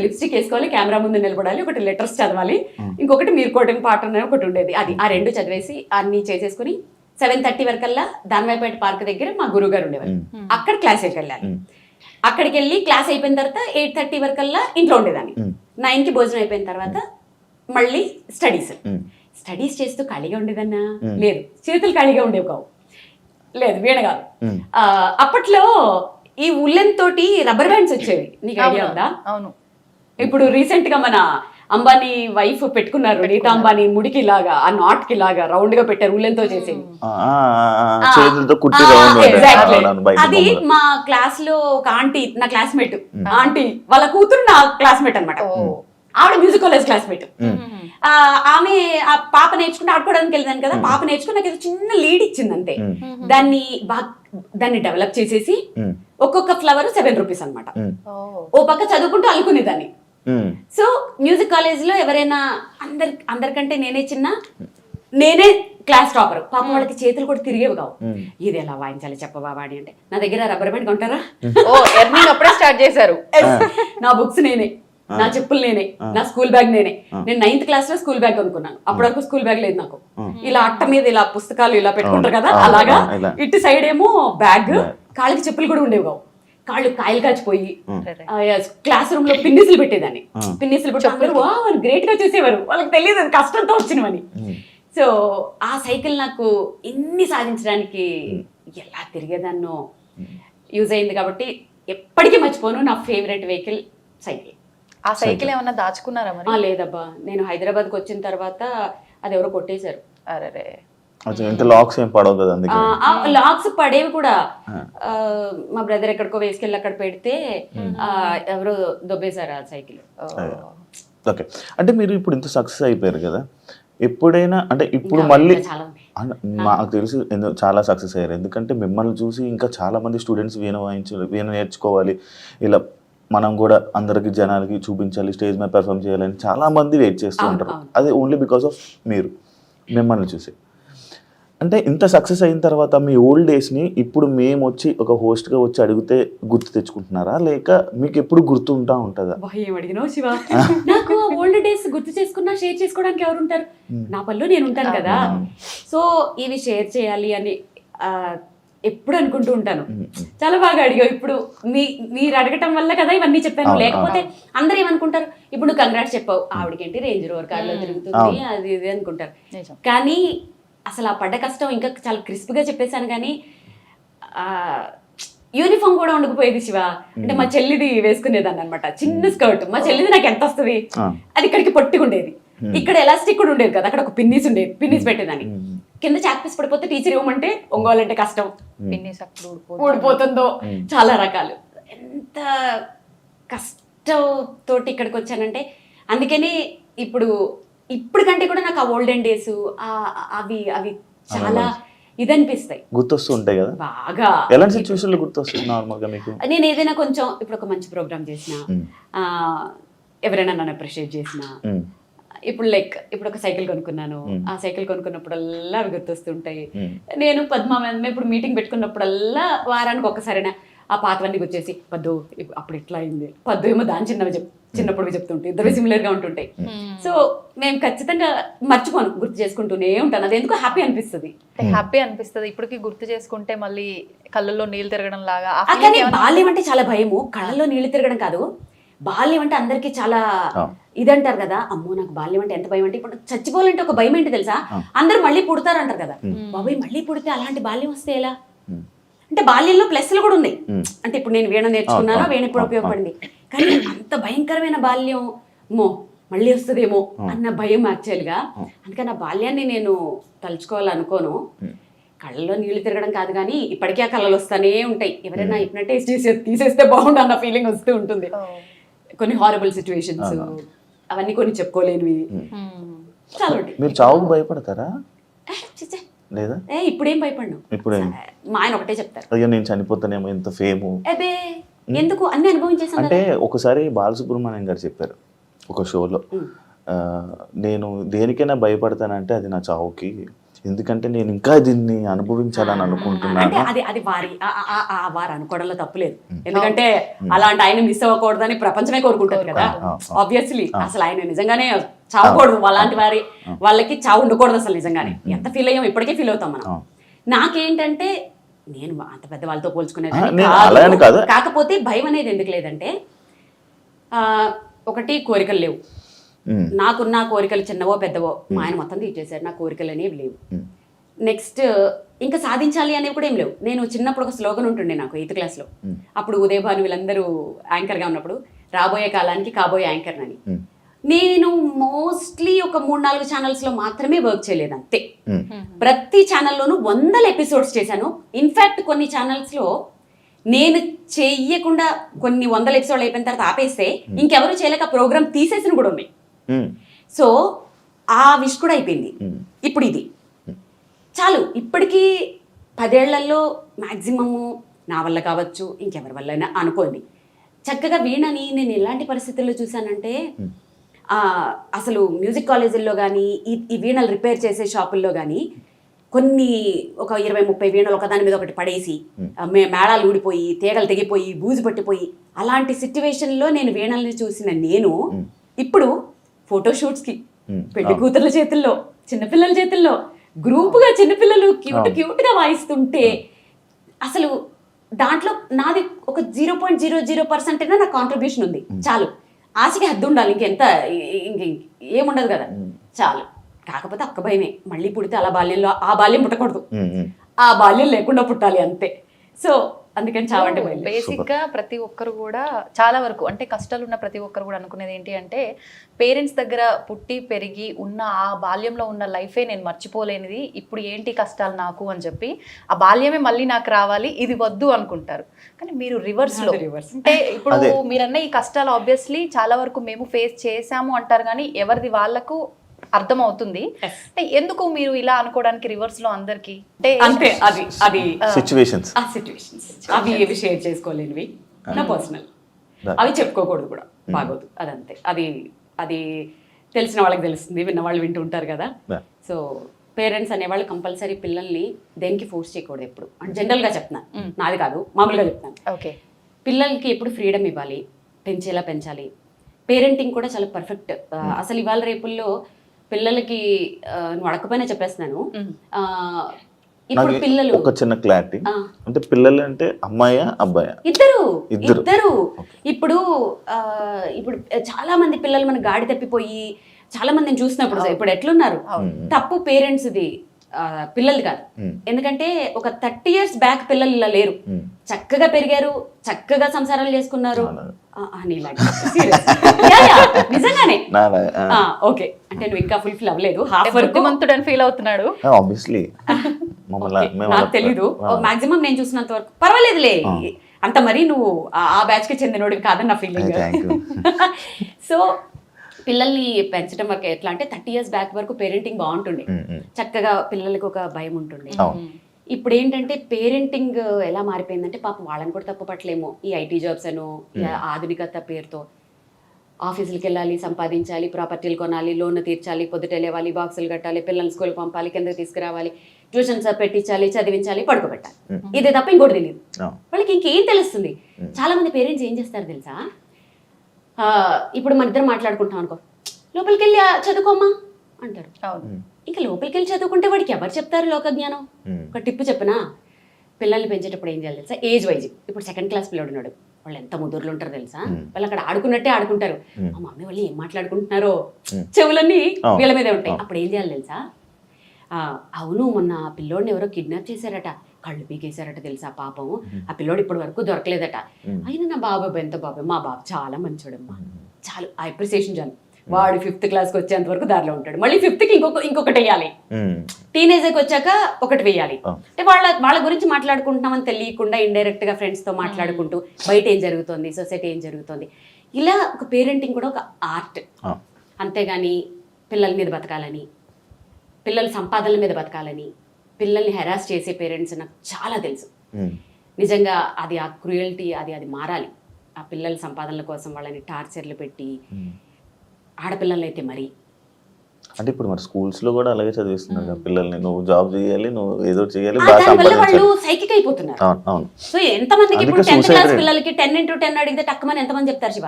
Lipstick వేసుకోవాలి, camera ముందు నిలబడాలి, ఒకటి లెటర్స్ చదవాలి, ఇంకొకటి మీరు కోటింగ్ పాట అనేది ఒకటి ఉండేది. అది ఆ రెండు చదివేసి అన్ని చేసేసుకుని 7:30 వరకల్లా దానివైపేట పార్క్ దగ్గర మా గురువు గారు ఉండేవారు. అక్కడ క్లాస్కి వెళ్ళాలి. అక్కడికి వెళ్ళి క్లాస్ అయిపోయిన తర్వాత 8:30 వరకల్లా ఇంట్లో ఉండేదాన్ని. 9కి భోజనం అయిపోయిన తర్వాత మళ్ళీ స్టడీస్ చేస్తూ ఖాళీగా ఉండేదన్నా లేదు, చేతులు ఖాళీగా ఉండేవి కావు, లేదు వీణ కాదు. అప్పట్లో ఈ ఉల్లెన్ తోటి రబ్బర్ బ్యాండ్స్ వచ్చేవి, నీకు ఐడియా ఉందా? అవును. ఇప్పుడు రీసెంట్ గా మన అంబానీ వైఫ్ పెట్టుకున్నారు, నీతా అంబానీ ముడికి లాగా ఆ నాట్ కి లాగా రౌండ్ గా పెట్టారు, ఉల్లెన్ తో చేసేది. అది మా క్లాస్ లో ఒక ఆంటీ, నా క్లాస్మేట్ ఆంటీ వాళ్ళ కూతురు నా క్లాస్మేట్ అనమాట. ఆవిడ మ్యూజిక్ కాలేజ్ క్లాస్మేట్. ఆమె ఆ పాప నేర్చుకుని ఆడుకోవడానికి వెళ్ళాను కదా, పాప నేర్చుకుని నాకు ఏదో చిన్న లీడ్ ఇచ్చింది అంతే. దాన్ని డెవలప్ చేసేసి ఒక్కొక్క ఫ్లవర్ 7 రూపీస్ అనమాట. ఓ పక్క చదువుకుంటూ అల్లుకునేదాన్ని. సో మ్యూజిక్ కాలేజ్ లో ఎవరైనా అందరికంటే నేనే క్లాస్ టాపర్. పాప వాళ్ళకి చేతులు కూడా తిరిగేవి కావు. ఇది ఎలా వాయించాలి చెప్పవా వాడి అంటే, నా దగ్గర రబ్బర్ బ్యాండ్ కొంటారా? అప్పుడే స్టార్ట్ చేశారు. నా బుక్స్ నేనే, నా చెప్పులు నేనే, నా స్కూల్ బ్యాగ్ నేనే. నేను 9th క్లాస్ లో స్కూల్ బ్యాగ్ కొనుక్కున్నాను. అప్పటి వరకు స్కూల్ బ్యాగ్ లేదు నాకు. ఇలా అట్ట మీద ఇలా పుస్తకాలు ఇలా పెట్టుకుంటారు కదా, అలాగా ఇటు సైడ్ ఏమో బ్యాగ్, కాళ్ళకి చెప్పులు కూడా ఉండేవి కావు. కాళ్ళు కాయలు కాచిపోయి క్లాస్ రూమ్ లో పిన్నిసులు పెట్టేదాన్ని. పిన్నిసులు పెట్టి అందరూ వాళ్ళు గ్రేట్ గా చూసేవారు, వాళ్ళకి తెలియదు అది కష్టంతో వచ్చినవని. సో ఆ సైకిల్ నాకు ఇన్ని సాధించడానికి ఎలా తిరిగేదాన్నో యూజ్ అయింది. కాబట్టి ఎప్పటికీ మర్చిపోను, నా ఫేవరెట్ వెహికల్ సైకిల్. ఆ సైకిల్ ఏమన్నా దాచుకున్నారా మరి? లేదబ్బా, నేను హైదరాబాద్కి వచ్చిన తర్వాత అది ఎవరో కొట్టేశారు. అరే, లాక్స్ ఏం పడవు కదా? లాక్స్ పడేవి కూడా. మా బ్రదర్ ఎక్కడికో వేసుకెళ్ళి అక్కడ పెడితే ఎవరో దొబ్బేశారు ఆ సైకిల్. ఓకే, అంటే మీరు ఇప్పుడు ఇంత సక్సెస్ అయిపోయారు కదా, ఎప్పుడైనా అంటే ఇప్పుడు మళ్ళీ మాకు తెలిసి చాలా సక్సెస్ అయ్యారు, ఎందుకంటే మిమ్మల్ని చూసి ఇంకా చాలా మంది స్టూడెంట్స్ వీణ నేర్చుకోవాలి, ఇలా మనం కూడా అందరికి జనాలకి చూపించాలి, స్టేజ్ మీద పెర్ఫామ్ చేయాలని చాలా మంది వెయిట్ చేస్తూ ఉంటారు. అది ఓన్లీ బికాస్ ఆఫ్ మిమ్మల్ని చూసి. అంటే ఇంత సక్సెస్ అయిన తర్వాత మీ ఓల్డ్ డేస్ని ఇప్పుడు మేము వచ్చి ఒక హోస్ట్గా వచ్చి అడిగితే గుర్తు తెచ్చుకుంటున్నారా, లేక మీకు ఎప్పుడు గుర్తు ఉంటుందా? ఏం అడిగినావు శివ, నాకు ఓల్డ్ డేస్ గుర్తు చేసుకున్నా షేర్ చేసుకోవడానికి ఎవరు ఉంటారు? నా పనిలో నేను ఉంటాను కదా. సో ఇవి షేర్ చేయాలి అని ఎప్పుడు అనుకుంటూ ఉంటాను. చాలా బాగా అడిగావు. ఇప్పుడు మీరు అడగటం వల్ల కదా ఇవన్నీ చెప్పాను, లేకపోతే అందరూ ఏమనుకుంటారు, ఇప్పుడు నువ్వు కంగ్రాట్స్ చెప్పావు, ఆవిడకేంటి రేంజ్ రోవర్ కార్లో తిరుగుతుంది అది ఇది అనుకుంటారు. కానీ అసలు ఆ పడ్డ కష్టం ఇంకా చాలా క్రిస్ప్గా చెప్పేశాను. కానీ యూనిఫామ్ కూడా ఉండకపోయేది శివ. అంటే మా చెల్లిది వేసుకునేదాన్ని అనమాట, చిన్న స్కర్ట్. మా చెల్లిది నాకు ఎంత వస్తుంది, అది ఇక్కడికి పొట్టుకుండేది, ఇక్కడ ఎలాస్టిక్ కూడా ఉండేది కదా, అక్కడ ఒక పిన్నీస్ ఉండేది, పిన్నీస్ పెట్టేదాన్ని. కింద చాక్ పీస్ పడిపోతే టీచర్ ఇవ్వమంటే ఒంగోలంటే కష్టం, పిన్నీస్ ఊడిపోతుందో, చాలా రకాలు. ఎంత కష్టంతోటి ఇక్కడికి వచ్చానంటే, అందుకని ఇప్పుడు కంటే కూడా నాకు ఆ ఓల్డెన్ డేస్ అవి చాలా ఇదనిపిస్తాయి, గుర్తొస్తూ ఉంటాయి కదా బాగా. ఎలాంటి సిచ్యువేషన్లో గుర్తొస్తుంది నార్మల్గా మీకు? నేను ఏదైనా కొంచెం ఇప్పుడు ఒక మంచి ప్రోగ్రామ్ చేసిన, ఎవరైనా నన్ను అప్రిషియేట్ చేసిన, ఇప్పుడు ఒక సైకిల్ కొనుక్కున్నాను, ఆ సైకిల్ కొనుక్కున్నప్పుడల్లా అవి గుర్తొస్తుంటాయి. నేను పద్మ ఇప్పుడు మీటింగ్ పెట్టుకున్నప్పుడల్లా వారానికి ఒక్కసారైనా ఆ పాతవన్నీ వచ్చేసి, పద్దు అప్పుడు ఇట్లా అయింది, పద్దు ఏమో దాని చిన్నప్పుడు చెప్తుంటాయి, ఇద్దరు సిమిలర్ గా ఉంటుంటాయి. సో నేను ఖచ్చితంగా మర్చిపోను, గుర్తు చేసుకుంటూనే ఉంటాను. అది ఎందుకో హ్యాపీ అనిపిస్తుంది. ఇప్పటికి గుర్తు చేసుకుంటే మళ్ళీ కళ్ళల్లో నీళ్ళు తిరగడం లాగా. కానీ బాల్యం అంటే చాలా భయము, కళ్ళల్లో నీళ్లు తిరగడం కాదు. బాల్యం అంటే అందరికి చాలా ఇదంటారు కదా, అమ్మో నాకు బాల్యం అంటే ఎంత భయం అంటే, ఇప్పుడు చచ్చిపోవాలంటే ఒక భయం ఏంటి తెలుసా, అందరూ మళ్ళీ పుడతారు అంటారు కదా. బాబాయ్ మళ్ళీ పుడితే అలాంటి బాల్యం వస్తే ఎలా అంటే, బాల్యంలో ప్లస్లు కూడా ఉన్నాయి. అంటే ఇప్పుడు నేను వీణ నేర్చుకున్నాను, వీణ ఇప్పుడు ఉపయోగపడింది. కానీ అంత భయంకరమైన బాల్యం మళ్ళీ వస్తుందేమో అన్న భయం యాక్చువల్గా. అందుకని ఆ బాల్యాన్ని నేను తలుచుకోవాలనుకోను. కళ్ళలో నీళ్లు తిరగడం కాదు, కానీ ఇప్పటికీ ఆ కళ్ళలు వస్తానే ఉంటాయి. ఎవరైనా హిప్నటైజ్ తీసేస్తే బాగుండు అన్న ఫీలింగ్ వస్తూ ఉంటుంది. కొన్ని హారబుల్ సిచ్యువేషన్స్, అవన్నీ కొన్ని చెప్పుకోలేనివి చాలా ఉంటాయి. మీరు చావుకు భయపడతారా? లేదా? ఇప్పుడేం భయపడ్ను. మా ఆయన ఒకటే చెప్తారు, అయ్యో నేను చనిపోతానేమో, ఎంత ఫేము. అదే ఎందుకు అన్ని అనుభవించేసాను. అంటే ఒకసారి బాలసుబ్రహ్మణ్యం గారు చెప్పారు ఒక షోలో, నేను దేనికైనా భయపడతానంటే అది నా చావుకి, ఎందుకంటే నేను ఇంకా దీన్ని అనుభవించాలని అంటే అనుకుంటున్నాను. అది వారు అనుకోవడంలో తప్పులేదు, ఎందుకంటే అలాంటి ఆయన మిస్ అవ్వకూడదని ప్రపంచమే కోరుకుంటారు కదా. ఆబ్వియస్లీ అసలు ఆయన నిజంగానే చావకూడదు, అలాంటి వాళ్ళకి చావు ఉండకూడదు అసలు. నిజంగానే ఎంత ఫీల్ అయ్యాం, ఇప్పటికే ఫీల్ అవుతాం మనం. నాకేంటంటే నేను అంత పెద్ద వాళ్ళతో పోల్చుకునే కాదు, కాకపోతే భయం అనేది ఎందుకు లేదంటే ఒకటి కోరికలు లేవు. నాకున్న కోరికలు చిన్నవో పెద్దవో మా ఆయన మొత్తం తీర్చేశారు, నా కోరికలు అనేవి లేవు. నెక్స్ట్ ఇంకా సాధించాలి అనేవి కూడా ఏం లేవు. నేను చిన్నప్పుడు ఒక స్లోగన్ ఉంటుండే నాకు 8th క్లాస్లో, అప్పుడు ఉదయభాను వీళ్ళందరూ యాంకర్గా ఉన్నప్పుడు, రాబోయే కాలానికి కాబోయే యాంకర్ అని. నేను మోస్ట్లీ ఒక 3-4 ఛానల్స్లో మాత్రమే వర్క్ చేయలేదు అంతే. ప్రతి ఛానల్లోనూ 100 ఎపిసోడ్స్ చేశాను. ఇన్ఫ్యాక్ట్ కొన్ని ఛానల్స్లో నేను చెయ్యకుండా కొన్ని 100 ఎపిసోడ్లు అయిపోయిన తర్వాత ఆపేస్తే ఇంకెవరు చేయలేక ప్రోగ్రామ్ తీసేసిన కూడా ఉన్నాయి. సో ఆ విష్ కూడా అయిపోయింది. ఇప్పుడు ఇది చాలు. ఇప్పటికీ 10 ఏళ్లలో మ్యాక్సిమము నా వల్ల కావచ్చు, ఇంకెవరి వల్ల అనుకోండి, చక్కగా వీణని నేను ఎలాంటి పరిస్థితుల్లో చూశానంటే, అసలు మ్యూజిక్ కాలేజీల్లో కానీ ఈ వీణలు రిపేర్ చేసే షాపుల్లో కానీ కొన్ని ఒక 20-30 వీణలు ఒకదాని మీద ఒకటి పడేసి మేళాలు ఊడిపోయి తీగలు తెగిపోయి బూజు పట్టిపోయి అలాంటి సిచ్యువేషన్లో నేను వీణల్ని చూసిన నేను ఇప్పుడు ఫోటోషూట్స్కి పెళ్లి కూతుర్ల చేతుల్లో, చిన్నపిల్లల చేతుల్లో గ్రూపుగా చిన్నపిల్లలు క్యూట్గా వాయిస్తుంటే అసలు దాంట్లో నాది ఒక 0.00% అయినా నా కాంట్రిబ్యూషన్ ఉంది. చాలు, ఆశకి హద్దు ఉండాలి, ఇంకెంత ఏముండదు కదా, చాలు. కాకపోతే అక్క భయమే, మళ్ళీ పుడితే అలా బాల్యంలో ఆ బాల్యం పుట్టకూడదు, ఆ బాల్యం లేకుండా పుట్టాలి అంతే. సో అందుకని చావంటే భయం. బేసిక్ గా ప్రతి ఒక్కరు కూడా చాలా వరకు అంటే కష్టాలు ఉన్న ప్రతి ఒక్కరు కూడా అనుకునేది ఏంటి అంటే, పేరెంట్స్ దగ్గర పుట్టి పెరిగి ఉన్న ఆ బాల్యంలో ఉన్న లైఫే నేను మర్చిపోలేనిది, ఇప్పుడు ఏంటి కష్టాలు నాకు అని చెప్పి ఆ బాల్యమే మళ్ళీ నాకు రావాలి, ఇది వద్దు అనుకుంటారు. కానీ మీరు రివర్స్ లో అంటే ఇప్పుడు మీరన్న ఈ కష్టాలు ఆబ్వియస్లీ చాలా వరకు మేము ఫేస్ చేసాము అంటారు, కానీ ఎవరిది వాళ్ళకు అర్థం అవుతుంది. ఎందుకు మీరు ఇలా అనుకోవడానికి రివర్స్ లో అందరికి అంటే అది సిచ్యువేషన్స్ అవి ఏవి షేర్ చేసుకోలేనివి, నా పర్సనల్, అవి చెప్పుకోకూడదు కూడా, బాగోదు. అదంతే, అది తెలిసిన వాళ్ళకి తెలుస్తుంది, విన్న వాళ్ళు వింటూ ఉంటారు కదా. సో పేరెంట్స్ అనేవాళ్ళు కంపల్సరీ పిల్లల్ని దేనికి ఫోర్స్ చేయకూడదు ఎప్పుడు. అంటే జనరల్గా చెప్తున్నాను, నాది కాదు, మామూలుగా చెప్తున్నాను. ఓకే, పిల్లలకి ఎప్పుడు ఫ్రీడమ్ ఇవ్వాలి, పెంచేలా పెంచాలి. పేరెంటింగ్ కూడా చాలా పర్ఫెక్ట్. అసలు ఇవాళ రేపుల్లో పిల్లలకి నువ్వు అడగకపోయినా చెప్పేస్తున్నాను. ఇప్పుడు పిల్లలు ఒక చిన్న క్లారిటీ, అంటే పిల్లలు అంటే అమ్మాయా అబ్బాయా? ఇద్దరు. ఇప్పుడు చాలా మంది పిల్లలు మన గాడి తప్పిపోయి చాలా మందిని చూసినప్పుడు ఇప్పుడు ఎట్లున్నారు, తప్పు పేరెంట్స్ది, పిల్లలు కాదు. ఎందుకంటే ఒక 30 years బ్యాక్ పిల్లలు ఇలా లేరు, చక్కగా పెరిగారు, చక్కగా సంసారాలు చేసుకున్నారు. నిజంగానే ఓకే, అంటే నువ్వు ఇంకా ఫుల్ఫిల్ అవ్వలేదు, హాఫ్ వరకు మంతుడని ఫీల్ అవుతున్నాడు. నాకు తెలీదు, మాక్సిమం నేను చూసినంత వరకు పర్వాలేదులే, అంత మరీ నువ్వు ఆ బ్యాచ్ కి చెందినోడివి కాదని నా ఫీలింగ్. సో పిల్లల్ని పెంచడం వరకు ఎట్లా అంటే 30 years బ్యాక్ వరకు పేరెంటింగ్ బాగుంటుండే, చక్కగా పిల్లలకి ఒక భయం ఉంటుండే. ఇప్పుడు ఏంటంటే పేరెంటింగ్ ఎలా మారిపోయిందంటే, పాపం వాళ్ళని కూడా తప్పు పట్టలేము. ఈ ఐటీ జాబ్స్ అను ఆధునికత పేరుతో ఆఫీసులకు వెళ్ళాలి, సంపాదించాలి, ప్రాపర్టీలు కొనాలి, లోన్ తీర్చాలి, పొద్దుట లేవాలి, బాక్సులు కట్టాలి, పిల్లల్ని స్కూల్కి పంపాలి, కిందకి తీసుకురావాలి, ట్యూషన్స్ పెట్టించాలి, చదివించాలి, పడుకోబెట్టాలి. ఇదే తప్ప ఇంకోటి తెలియదు వాళ్ళకి. ఇంకేం తెలుస్తుంది? చాలా మంది పేరెంట్స్ ఏం చేస్తారు తెలుసా, ఇప్పుడు మన ఇద్దరు మాట్లాడుకుంటాం అనుకో, లోపలికి వెళ్ళి చదువుకోమ్మా అంటారు. ఇంకా లోపలికి వెళ్ళి చదువుకుంటే వాడికి ఎవరు చెప్తారు లోక జ్ఞానం? ఒక టిప్పు చెప్పనా, పిల్లల్ని పెంచేటప్పుడు ఏం చేయాలి తెలుసా, ఏజ్ వైజ్. ఇప్పుడు 2nd class పిల్లడు ఉన్నాడు, వాళ్ళు ఎంత ముదురులు ఉంటారు తెలుసా, వాళ్ళు అక్కడ ఆడుకున్నట్టే ఆడుకుంటారు. మా మమ్మీ వాళ్ళు ఏం మాట్లాడుకుంటున్నారో చెవులన్నీ వీళ్ళ మీదే ఉంటాయి. అప్పుడు ఏం చేయాలి తెలుసా, అవును మొన్న పిల్లోడిని ఎవరో కిడ్నాప్ చేశారట, కళ్ళు పీకేశారట తెలుసా, పాపం ఆ పిల్లోడు ఇప్పటి వరకు దొరకలేదట. అయినా నా బాబాబు ఎంత బాబాయ్, మా బాబు చాలా మంచోడమ్మా, చాలు ఆ అప్రిసియేషన్ చాలు. వాడు 5th classకి వచ్చేంత వరకు దారిలో ఉంటాడు, మళ్ళీ 5th ఇంకొకటి వేయాలి, టీనేజర్కి వచ్చాక ఒకటి వేయాలి. అంటే వాళ్ళ గురించి మాట్లాడుకుంటున్నామని తెలియకుండా ఇండైరెక్ట్ గా ఫ్రెండ్స్ తో మాట్లాడుకుంటూ బయట ఏం జరుగుతుంది, సొసైటీ ఏం జరుగుతుంది, ఇలా ఒక పేరెంటింగ్ కూడా ఒక ఆర్ట్. అంతేగాని పిల్లల మీద బతకాలని, పిల్లల సంపాదనల మీద బతకాలని, పిల్లల్ని హెరాస్ చేసే పేరెంట్స్ నాకు చాలా తెలుసు. నిజంగా అది ఆ క్రూయల్టీ అది మారాలి. ఆ పిల్లల సంపాదనల కోసం వాళ్ళని టార్చర్లు పెట్టి, ఆడపిల్లలు అయితే మరి అంటే ఇప్పుడు మరి స్కూల్స్ లో కూడా అలాగే చదివిస్తున్నారు కదా పిల్లల్ని, నువ్వు జాబ్ చేయాలి, నువ్వు ఏదో చేయాలి, బాగా దానివల్ల సంపాదించాలి. వాళ్ళు సైకిక్ అయిపోతున్నారు. అవును అవును. సో ఎంతమందికి ఇప్పుడు అందుకే 10th suicide క్లాస్ rate. పిల్లలకి 10x10 అడిగితే టక్కుమని ఎంతమంది చెప్తారు శివ?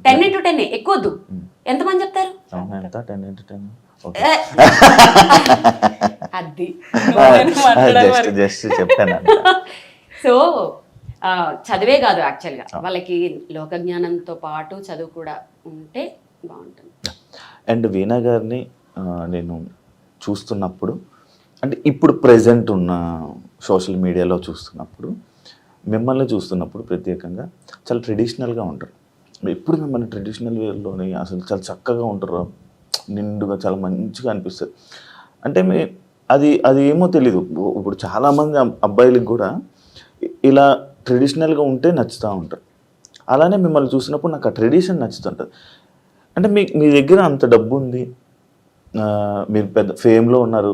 10x10 ఎక్కువద్దు, ఎంతమంది చెప్తారు? అవునా, ఎంత 10x10? అది జస్ట్ చెప్పాను. సో చదివే కాదు యాక్చువల్గా వాళ్ళకి లోక జ్ఞానంతో పాటు చదువు కూడా ఉంటే బాగుంటుంది. అండ్ వీణా గారిని నేను చూస్తున్నప్పుడు, అంటే ఇప్పుడు ప్రెజెంట్ ఉన్న సోషల్ మీడియాలో చూస్తున్నప్పుడు, మిమ్మల్ని చూస్తున్నప్పుడు ప్రత్యేకంగా చాలా ట్రెడిషనల్గా ఉంటారు. ఎప్పుడు మిమ్మల్ని ట్రెడిషనల్ వేలోని అసలు చాలా చక్కగా ఉంటారు, నిండుగా చాలా మంచిగా అనిపిస్తుంది. అంటే అది ఏమో తెలీదు. ఇప్పుడు చాలామంది అబ్బాయిలకు కూడా ఇలా ట్రెడిషనల్గా ఉంటే నచ్చుతూ ఉంటారు. అలానే మిమ్మల్ని చూసినప్పుడు నాకు ఆ ట్రెడిషన్ నచ్చుతుంటుంది. అంటే మీ దగ్గర అంత డబ్బు ఉంది, మీరు పెద్ద ఫేమ్లో ఉన్నారు,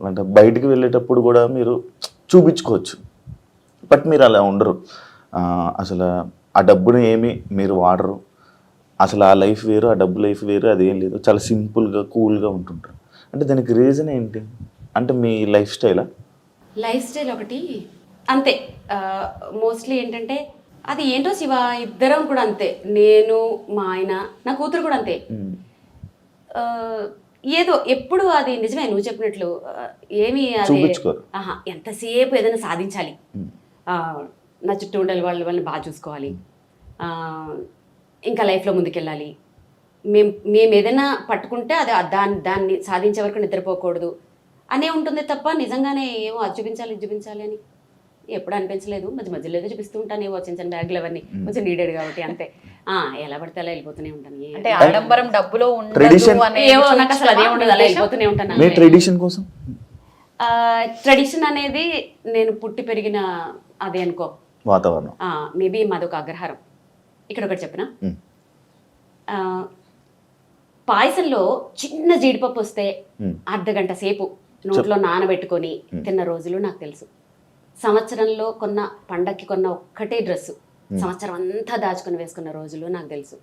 అంటే బయటికి వెళ్ళేటప్పుడు కూడా మీరు చూపించుకోవచ్చు. బట్ మీరు అలా ఉండరు. అసలు ఆ డబ్బుని ఏమి మీరు వాడరు. అసలు ఆ లైఫ్ వేరు, ఆ డబ్బు లైఫ్ వేరు, అదేం లేదు. చాలా సింపుల్గా కూల్గా ఉంటుంటారు. అంటే దానికి రీజన్ ఏంటి? అంటే మీ లైఫ్ స్టైలా? లైఫ్ స్టైల్ ఒకటి అంతే. మోస్ట్లీ ఏంటంటే అది ఏంటో శివ, ఇద్దరం కూడా అంతే. నేను, మా ఆయన, నా కూతురు కూడా అంతే. ఏదో ఎప్పుడు అది నిజమే నువ్వు చెప్పినట్లు ఏమి అది ఎంతసేపు ఏదైనా సాధించాలి, నా చుట్టూ ఉండాలి, వాళ్ళని బాగా చూసుకోవాలి, ఇంకా లైఫ్లో ముందుకెళ్ళాలి, మేము ఏదైనా పట్టుకుంటే అది దాన్ని సాధించే వరకు నిద్రపోకూడదు అనే ఉంటుంది తప్ప నిజంగానే ఏమో అది చూపించాలి అని ఎప్పుడు అనిపించలేదు. మధ్యలో ఏదో చూపిస్తూ ఉంటాను, ఏవో చిన్న చిన్న బ్యాగులు అవన్నీ కొంచెం నీడెడ్ కాబట్టి అంతే. ఎలా పడితే అలా వెళ్ళిపోతూనే ఉంటాను. అంటే ఆడంబరం డబ్బులో ఏవో నాకు అసలు అదే ఉండదు, అలా వెళ్ళిపోతూనే ఉంటాను. ట్రెడిషన్ కోసం ట్రెడిషన్ అనేది నేను పుట్టి పెరిగిన అదే అనుకో వాతావరణం. మేబీ మాదొక అగ్రహారం. ఇక్కడ ఒకటి చెప్పిన, పాయసంలో చిన్న జీడిపప్పు వస్తే అర్ధగంట సేపు నోట్లో నానబెట్టుకొని తిన్న రోజులు నాకు తెలుసు. సంవత్సరంలో కొన్న పండక్కి కొన్న ఒక్కటే డ్రెస్సు సంవత్సరం అంతా దాచుకొని వేసుకున్న రోజులు నాకు తెలుసు.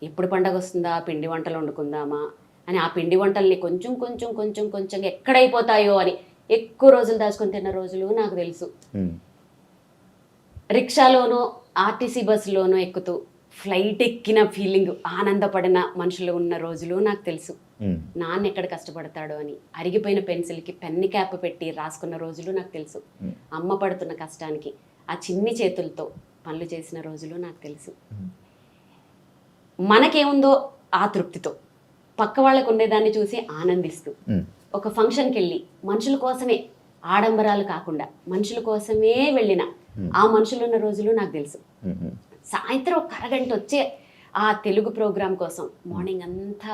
ఎప్పుడు పండగ వస్తుందా, పిండి వంటలు వండుకుందామా అని ఆ పిండి వంటల్ని కొంచెం కొంచెం కొంచెం కొంచెం ఎక్కడైపోతాయో అని ఎక్కువ రోజులు దాచుకొని తిన్న రోజులు నాకు తెలుసు. రిక్షాలోనో ఆర్టీసీ బస్సులోనో ఎక్కుతూ ఫ్లైట్ ఎక్కిన ఫీలింగ్ ఆనందపడిన మనుషులు ఉన్న రోజులు నాకు తెలుసు. నాన్న ఎక్కడ కష్టపడతాడో అని అరిగిపోయిన పెన్సిల్కి పెన్ని క్యాప్ పెట్టి రాసుకున్న రోజులు నాకు తెలుసు. అమ్మ పడుతున్న కష్టానికి ఆ చిన్ని చేతులతో పనులు చేసిన రోజులు నాకు తెలుసు. మనకేముందో ఆ తృప్తితో పక్క వాళ్ళకు ఉండేదాన్ని చూసి ఆనందిస్తూ ఒక ఫంక్షన్కి వెళ్ళి మనుషుల కోసమే, ఆడంబరాలు కాకుండా మనుషుల కోసమే వెళ్ళిన ఆ మనుషులు ఉన్న రోజులు నాకు తెలుసు. సాయంత్రం ఒక అరగంట వచ్చే ఆ తెలుగు ప్రోగ్రాం కోసం మార్నింగ్ అంతా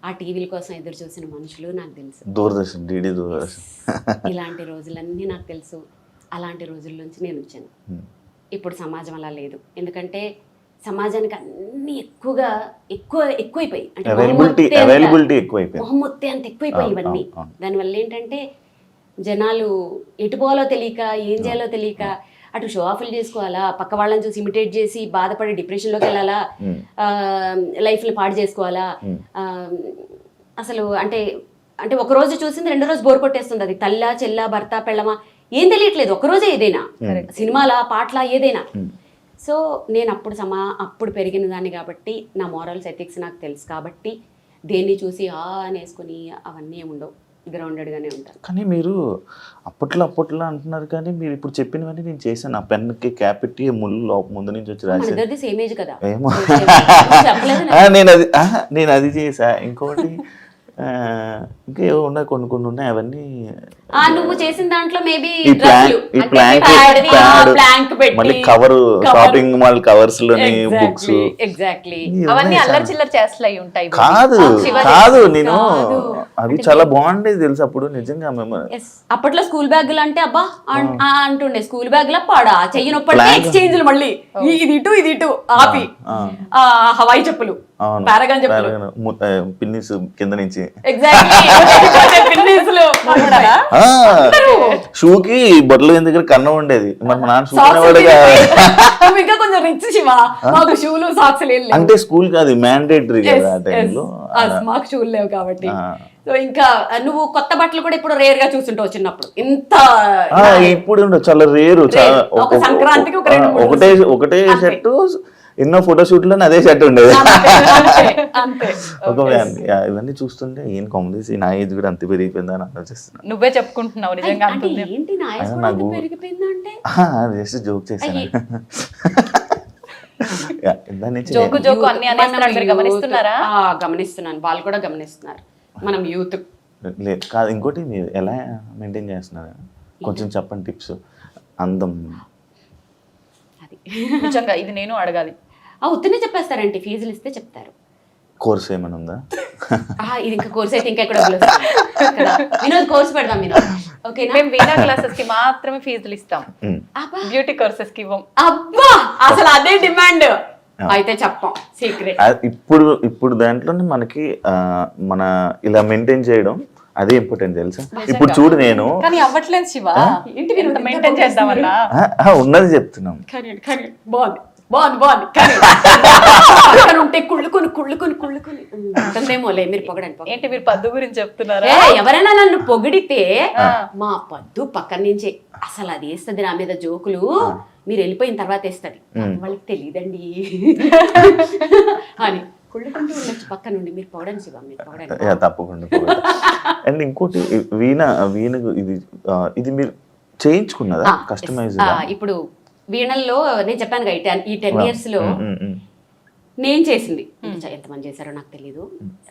ఆ టీవీల కోసం ఎదురు చూసిన మనుషులు నాకు తెలుసు. దూరదర్శన్, డిడి దూరదర్శన్, ఇలాంటి రోజులన్నీ నాకు తెలుసు. అలాంటి రోజుల నుంచి నేను వచ్చాను. ఇప్పుడు సమాజం అలా లేదు. ఎందుకంటే సమాజానికి అన్ని ఎక్కువైపోయి, అంటే మొహమ్మొత్తే అంత ఎక్కువైపోయి ఇవన్నీ. దానివల్ల ఏంటంటే జనాలు ఎటు పోవాలో తెలియక, ఏం చేయాలో తెలియక అటు షో ఆఫ్లు చేసుకోవాలా, పక్క వాళ్ళని చూసి ఇమిటేట్ చేసి బాధపడి డిప్రెషన్లోకి వెళ్ళాలా, లైఫ్ని పాడు చేసుకోవాలా. అసలు అంటే అంటే ఒక రోజు చూసింది రెండో రోజు బోర్ కొట్టేస్తుంది. అది తల్లా, చెల్లా, భర్త, పెళ్ళమా ఏం తెలియట్లేదు. ఒకరోజే ఏదైనా సినిమాలా, పాటలా, ఏదైనా. సో నేను అప్పుడు పెరిగిన దాన్ని కాబట్టి నా మోరల్స్, ఎథిక్స్ నాకు తెలుసు కాబట్టి దేన్ని చూసి అనేసుకుని అవన్నీ ఉండవు, గ్రౌండెడ్గానే ఉంటారు. కానీ మీరు అప్పట్లో అంటున్నారు, కానీ మీరు ఇప్పుడు చెప్పినవన్నీ నేను చేశాను. ఆ పెన్కి క్యాప్ పెట్టి ముళ్ళు ముందు నుంచి వచ్చి రాశాను. సేమ్ ఏజ్ కదా. ఏమో నేను అది చేసా. ఇంకొకటి ఇంకా ఏవో ఉన్నాయి, కొన్ని ఉన్నాయి. అవన్నీ నువ్వు చేసిన దాంట్లో మేబీ మళ్ళీ కవర్, షాపింగ్ మాల్ కవర్స్ లోని బుక్స్, ఎగ్జాక్ట్లీ అవన్నీ అల్లరి చిల్లర చేష్టలు అయి ఉంటాయి. కాదు నేను అవి చాలా బాగుండేది తెలుసు అప్పుడు నిజంగా. మేము అప్పట్లో స్కూల్ బ్యాగులు అంటే అబ్బా అంటుండే, స్కూల్ బ్యాగ్ లా పాడా చెయ్యి నొప్పి ఎక్స్చేంజ్లు, మళ్ళీ ఇది ఇటు ఆపి హవాయి చెప్పులు, పారగాన్ చెప్పులు, పిన్నిస్ కింద నుంచి షూకి బొట్టలు దగ్గర కన్నం ఉండేది. మరి మా నాన్న షూ ఇంకా కొంచెం రిచ్ శివ, మాకు షూలు సాక్స్ లేవు. అంటే స్కూల్ కాదు, మ్యాండేటరీ కదా ఆ టైంలో. మాకు షూలు లేవు కాబట్టి సో ఇంకా నువ్వు కొత్త బట్టలు కూడా ఇప్పుడు రేర్ గా చూస్తుంటావు చిన్నప్పుడు ఇంత ఇప్పుడు చాలా రేరు ఒక సంక్రాంతికి ఒక రెండు మూడు ఒకటే షర్టు ఎన్నో ఫోటోషూట్లో అదే షర్ట్ ఉండేది. అంతే ఒక ఇవన్నీ చూస్తుంటే ఏం కామెడీ, నా ఏజ్ కూడా అంత పెరిగిపోయిందా అని ఆలోచిస్తున్నాను. నువ్వే చెప్పుకుంటున్నావు నిజంగా అంటే అంటుంది. ఏంటి నా వయసు కూడా అంత పెరిగిపోయిందా అంటే జస్ట్ జోక్ చేశాను. దాని నుంచి జోకు జోకు అన్ని అనేస్తున్నాడు, మీరు గమనిస్తున్నారా? గమనిస్తున్నాను, వాళ్ళు కూడా గమనిస్తున్నారు. మనం యూత్ లేదు కాదు, ఇంకోటి మీరు ఎలా మెయింటైన్ చేస్తున్నారు కొంచెం చెప్పండి టిప్స్. అందం అది నిజంగా ఇది నేను అడగాలి. ఉత్తనే చెప్పేస్తారంటే ఫీజులు ఇస్తే చెప్తారు. కోర్స్ ఏమైనా ఉందా? ఇది ఇంకా కోర్స్ అయితే ఇంకా ఎక్కడ వినోద్ కోర్స్ పెడదాం మీరు. ఓకేనా? మేము వీణా క్లాసెస్ కి మాత్రమే ఫీజులు ఇస్తాం, బ్యూటీ కోర్సెస్ కి ఇవ్వం. అబ్బా అసలు అదే డిమాండ్. అయితే చెప్పం సీక్రెట్. ఇప్పుడు దాంట్లోనే మనకి మన ఇలా మెయింటైన్ చేయడం అదే ఇంపార్టెంట్ తెలుసా. ఇప్పుడు చూడు నేను కానీ అవ్వట్లేదు శివ, ఇంటి మెయింటైన్ చేద్దామన్నా ఉన్నది చెప్తున్నాం. బాగుంది బాగుంది బాగుంది ఉంటే కుళ్ళుకొని ఉంటుందేమోలే. మీరు పొగడండి. ఏంటి మీరు పద్దు గురించి చెప్తున్నారా? ఎవరైనా నన్ను పొగిడితే మా పద్దు పక్కన నుంచి అసలు అది వేస్తుంది నా మీద జోకులు, మీరు వెళ్ళిపోయిన తర్వాత వేస్తుంది, వాళ్ళకి తెలియదండి అని కుళ్ళుకుంటూ ఉండొచ్చు పక్క నుండి. మీరు పొగడండి శివ, మీరు పొగడండి. తప్పకుండా. అండ్ ఇంకోటి వీణ ఇది మీరు చేయించుకున్నదా కస్టమైజ్? ఇప్పుడు వీణల్లో నేను చెప్పాను ఈ 10 years లో నేను చేసింది ఎంతమంది చేశారో నాకు తెలీదు.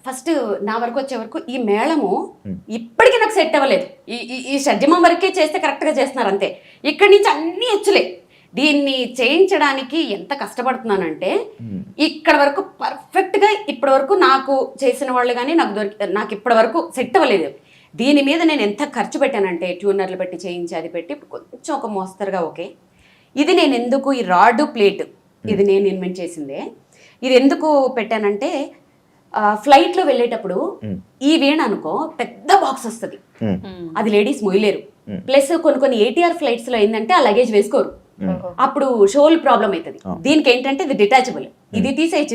ఫస్ట్ నా వరకు వచ్చే వరకు ఈ మేళము ఇప్పటికీ నాకు సెట్ అవ్వలేదు. ఈ షడ్జమం వరకే చేస్తే కరెక్ట్ గా చేస్తున్నారు అంతే. ఇక్కడి నుంచి అన్ని హెచ్చులే. దీన్ని చేయించడానికి ఎంత కష్టపడుతున్నానంటే ఇక్కడ వరకు పర్ఫెక్ట్ గా ఇప్పటి వరకు నాకు చేసిన వాళ్ళు కానీ నాకు ఇప్పటి వరకు సెట్ అవ్వలేదు. దీని మీద నేను ఎంత ఖర్చు పెట్టానంటే ట్యూనర్లు పెట్టి చేయించి అది పెట్టి కొంచెం ఒక మోస్తరుగా ఓకే. ఇది నేను ఎందుకు ఈ రాడ్ ప్లేట్ ఇది నేను ఇన్వెంట్ చేసిందే. ఇది ఎందుకు పెట్టానంటే ఫ్లైట్ లో వెళ్ళేటప్పుడు ఈ వీణ అనుకో పెద్ద బాక్స్ వస్తుంది, అది లేడీస్ మొయ్యలేరు. ప్లస్ కొన్ని ATR ఫ్లైట్స్ లో ఏంటంటే ఆ లగేజ్ వేసుకోరు, అప్పుడు షోల్ ప్రాబ్లం అవుతుంది. దీనికి ఏంటంటే ఇది డిటాచబుల్, ఇది తీసేయచ్చు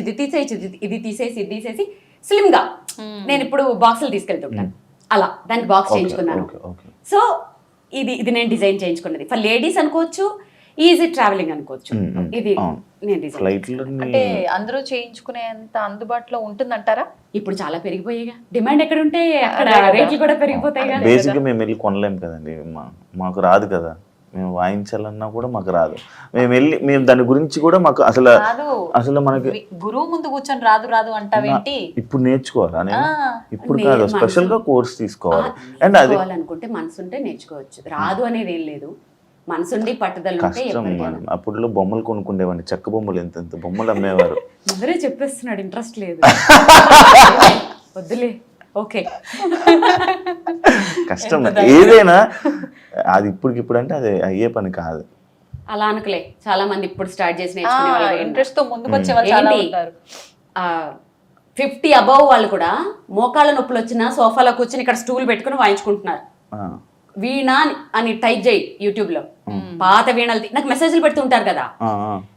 ఇది తీసేసి స్లిమ్ గా నేను ఇప్పుడు బాక్సులు తీసుకెళ్తుంటాను. అలా దానికి బాక్స్ చేయించుకున్నాను. సో ఇది నేను డిజైన్ చేయించుకున్నది. ఫర్ లేడీస్ అనుకోవచ్చు, ఈజీ ట్రావెలింగ్ అనుకోవచ్చు. ఇది నేను డిజైన్ అంటే అందరూ చేయించుకునేంత అందుబాటులో ఉంటుందంటారా? ఇప్పుడు చాలా పెరిగిపోయాయిగా, డిమాండ్ ఎక్కడ ఉంటే అక్కడ రేట్లు కూడా పెరిగిపోతాయి. బేసిక్ గా మేము వెళ్ళి కొనలేము కదండి, మాకు రాదు కదా, మేము వాయించాలన్నా కూడా మాకు రాదు. మేము దాని గురించి కూడా మాకు అసలు మనకి గురువు ముందు కూర్చొని రాదు అంటావేంటి? ఇప్పుడు నేర్చుకోవాలా నేను? ఇప్పుడు కాదు, స్పెషల్ గా కోర్స్ తీసుకోవాలి. అండ్ అది అనుకుంటే మనసు ఉంటే నేర్చుకోవచ్చు, రాదు అనేది ఏం లేదు. మనసుండి పట్టుదల ఉంటే అప్పుడు బొమ్మలు కొనుక్కుండేవాడిని, చెక్క బొమ్మలు ఎంత బొమ్మలు అమ్మేవారు. అందరే చెప్పేస్తున్నాడు ఇంట్రెస్ట్ లేదు వద్దులే. ఓకే కష్టం ఏదైనా, అది ఇప్పుడు అంటే అది అయ్యే పని కాదు. అలా అనుకులే, చాలా మంది ఇప్పుడు స్టార్ట్ చేసి ఇంట్రెస్ట్ తో ముందుకు వచ్చే వాళ్ళు చాలా ఉంటారు. 50 above వాళ్ళు కూడా మోకాళ్ళ నొప్పులు వచ్చినా సోఫాలో కూర్చొని ఇక్కడ స్టూల్ పెట్టుకుని వాయించుకుంటున్నారు. వీణ అని టైప్ చేయి యూట్యూబ్ లో, పాత వీణలు నాకు మెసేజ్లు పెడుతుంటారు కదా,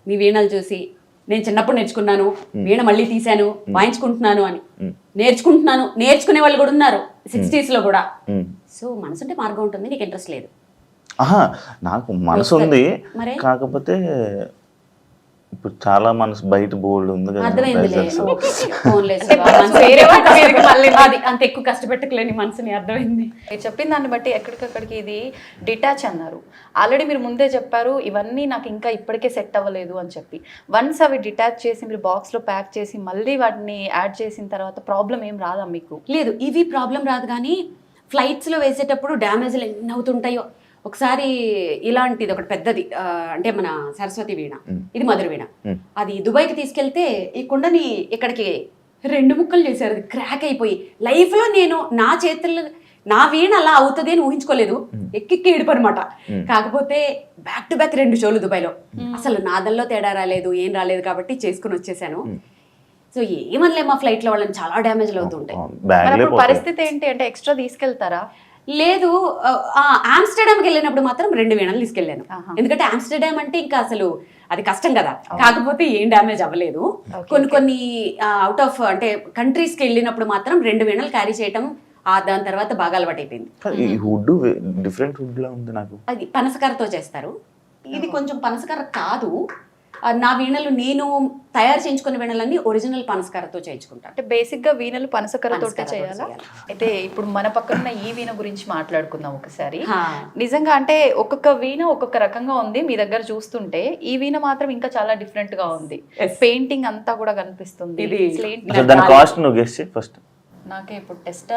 మీ వీణలు చూసి నేను చిన్నప్పుడు నేర్చుకున్నాను, వీణ మళ్ళీ తీశాను, వాయించుకుంటున్నాను అని. నేర్చుకునే వాళ్ళు కూడా ఉన్నారు 60s లో కూడా. సో మనసుంటే మార్గం ఉంటుంది, నీకు ఇంట్రెస్ట్ లేదు. నాకు మనసు ఉంది, కాకపోతే ఇప్పుడు చాలా మనసు బయట బోల్డ్ ఉంది కదా. అంత ఎక్కువ కష్టపెట్టకలేని మనసుని అర్థమైంది. మీరు చెప్పిన దాన్ని బట్టి ఎక్కడికక్కడికి ఇది డిటాచ్ అన్నారు. ఆల్రెడీ మీరు ముందే చెప్పారు ఇవన్నీ నాకు ఇంకా ఇప్పటికే సెట్ అవ్వలేదు అని చెప్పి. వన్స్ అవి డిటాచ్ చేసి మీరు బాక్స్లో ప్యాక్ చేసి మళ్ళీ వాటిని యాడ్ చేసిన తర్వాత ప్రాబ్లం ఏం రాదా మీకు? లేదు, ఇవి ప్రాబ్లం రాదు. కానీ ఫ్లైట్స్లో వేసేటప్పుడు డ్యామేజ్లు ఎన్ని అవుతుంటాయో. ఒకసారి ఇలాంటిది ఒకటి పెద్దది, అంటే మన సరస్వతి వీణ, ఇది మధుర వీణ, అది దుబాయ్కి తీసుకెళ్తే ఈ కుండని ఇక్కడికి 2 ముక్కలు చేశారు, అది క్రాక్ అయిపోయి. లైఫ్లో నేను నా చేతుల్లో నా వీణ అలా అవుతుంది అని ఊహించుకోలేదు. ఎక్కి ఏడుపనమాట. కాకపోతే బ్యాక్ టు బ్యాక్ 2 షోలు దుబాయ్లో. అసలు నాదల్లో తేడా రాలేదు, ఏం రాలేదు కాబట్టి చేసుకుని వచ్చేసాను. సో ఏమనలే, మా ఫ్లైట్లో వాళ్ళని చాలా డ్యామేజ్లు అవుతుంటాయి. పరిస్థితి ఏంటి అంటే ఎక్స్ట్రా తీసుకెళ్తారా? లేదు, ఆమ్స్టర్డామ్కి వెళ్ళినప్పుడు మాత్రం 2 వీణలు తీసుకెళ్ళాను. ఎందుకంటే ఆమ్స్టర్డామ్ అంటే ఇంకా అసలు అది కష్టం కదా. కాకపోతే ఏం డ్యామేజ్ అవ్వలేదు. కొన్ని అవుట్ ఆఫ్ అంటే కంట్రీస్కి వెళ్ళినప్పుడు మాత్రం 2 వీణలు క్యారీ చేయటం దాని తర్వాత బాగా అలవాటు అయిపోయింది. ఈ వుడ్ డిఫరెంట్ వుడ్ లా ఉంది నాకు. అది పనసకర్రతో చేస్తారు. ఇది కొంచెం పనసకర్ర కాదు. నా వీణలు నేను తయారు చేయించుకున్న వీణలన్నీ ఒరిజినల్ పనసకర్రతో చేయించుకుంటాను. అంటే బేసిక్ గా వీణలు పనసకర్రతోటే పనసకర్రతో చేయాలా? చేయాలి. అయితే ఇప్పుడు మన పక్కన ఈ వీణ గురించి మాట్లాడుకుందాం ఒకసారి. హా. నిజంగా అంటే ఒక్కొక్క వీణ ఒక్కొక్క రకంగా ఉంది. మీ దగ్గర చూస్తుంటే ఈ వీణ మాత్రం ఇంకా చాలా డిఫరెంట్ గా ఉంది. Yes. పెయింటింగ్ అంతా కూడా కనిపిస్తుంది. ఇది Slate అసలు దాని కాస్ట్ నువ్వు గెస్ చేయి ఫస్ట్. నాకే ఇప్పుడు టెస్ట్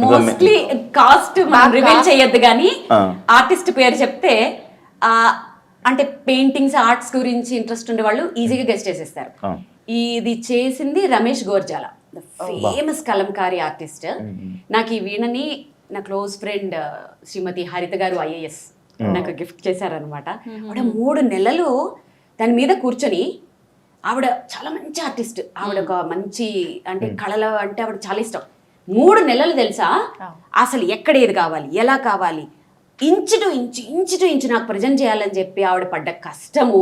మోస్ట్లీ కాస్ట్ మనం రివీల్ చేయొద్దు కానీ ఆ. ఆర్టిస్ట్ పేరు చెప్తే అంటే పెయింటింగ్స్ ఆర్ట్స్ గురించి ఇంట్రెస్ట్ ఉండే వాళ్ళు ఈజీగా గెస్ట్ చేసేస్తారు. ఇది చేసింది రమేష్ గోర్జాల, ఫేమస్ కలంకారీ ఆర్టిస్ట్. నాకు ఈ వీణని నా క్లోజ్ ఫ్రెండ్ శ్రీమతి హరిత గారు IAS నాకు గిఫ్ట్ చేశారనమాట. ఆవిడ 3 నెలలు దాని మీద కూర్చొని, ఆవిడ చాలా మంచి ఆర్టిస్ట్, ఆవిడ ఒక మంచి అంటే కళలు అంటే ఆవిడ చాలా ఇష్టం. 3 నెలలు తెలుసా అసలు ఎక్కడ ఏది కావాలి ఎలా కావాలి ఇంచు టు ఇంచు నాకు ప్రజెంట్ చేయాలని చెప్పి ఆవిడ పడ్డ కష్టము.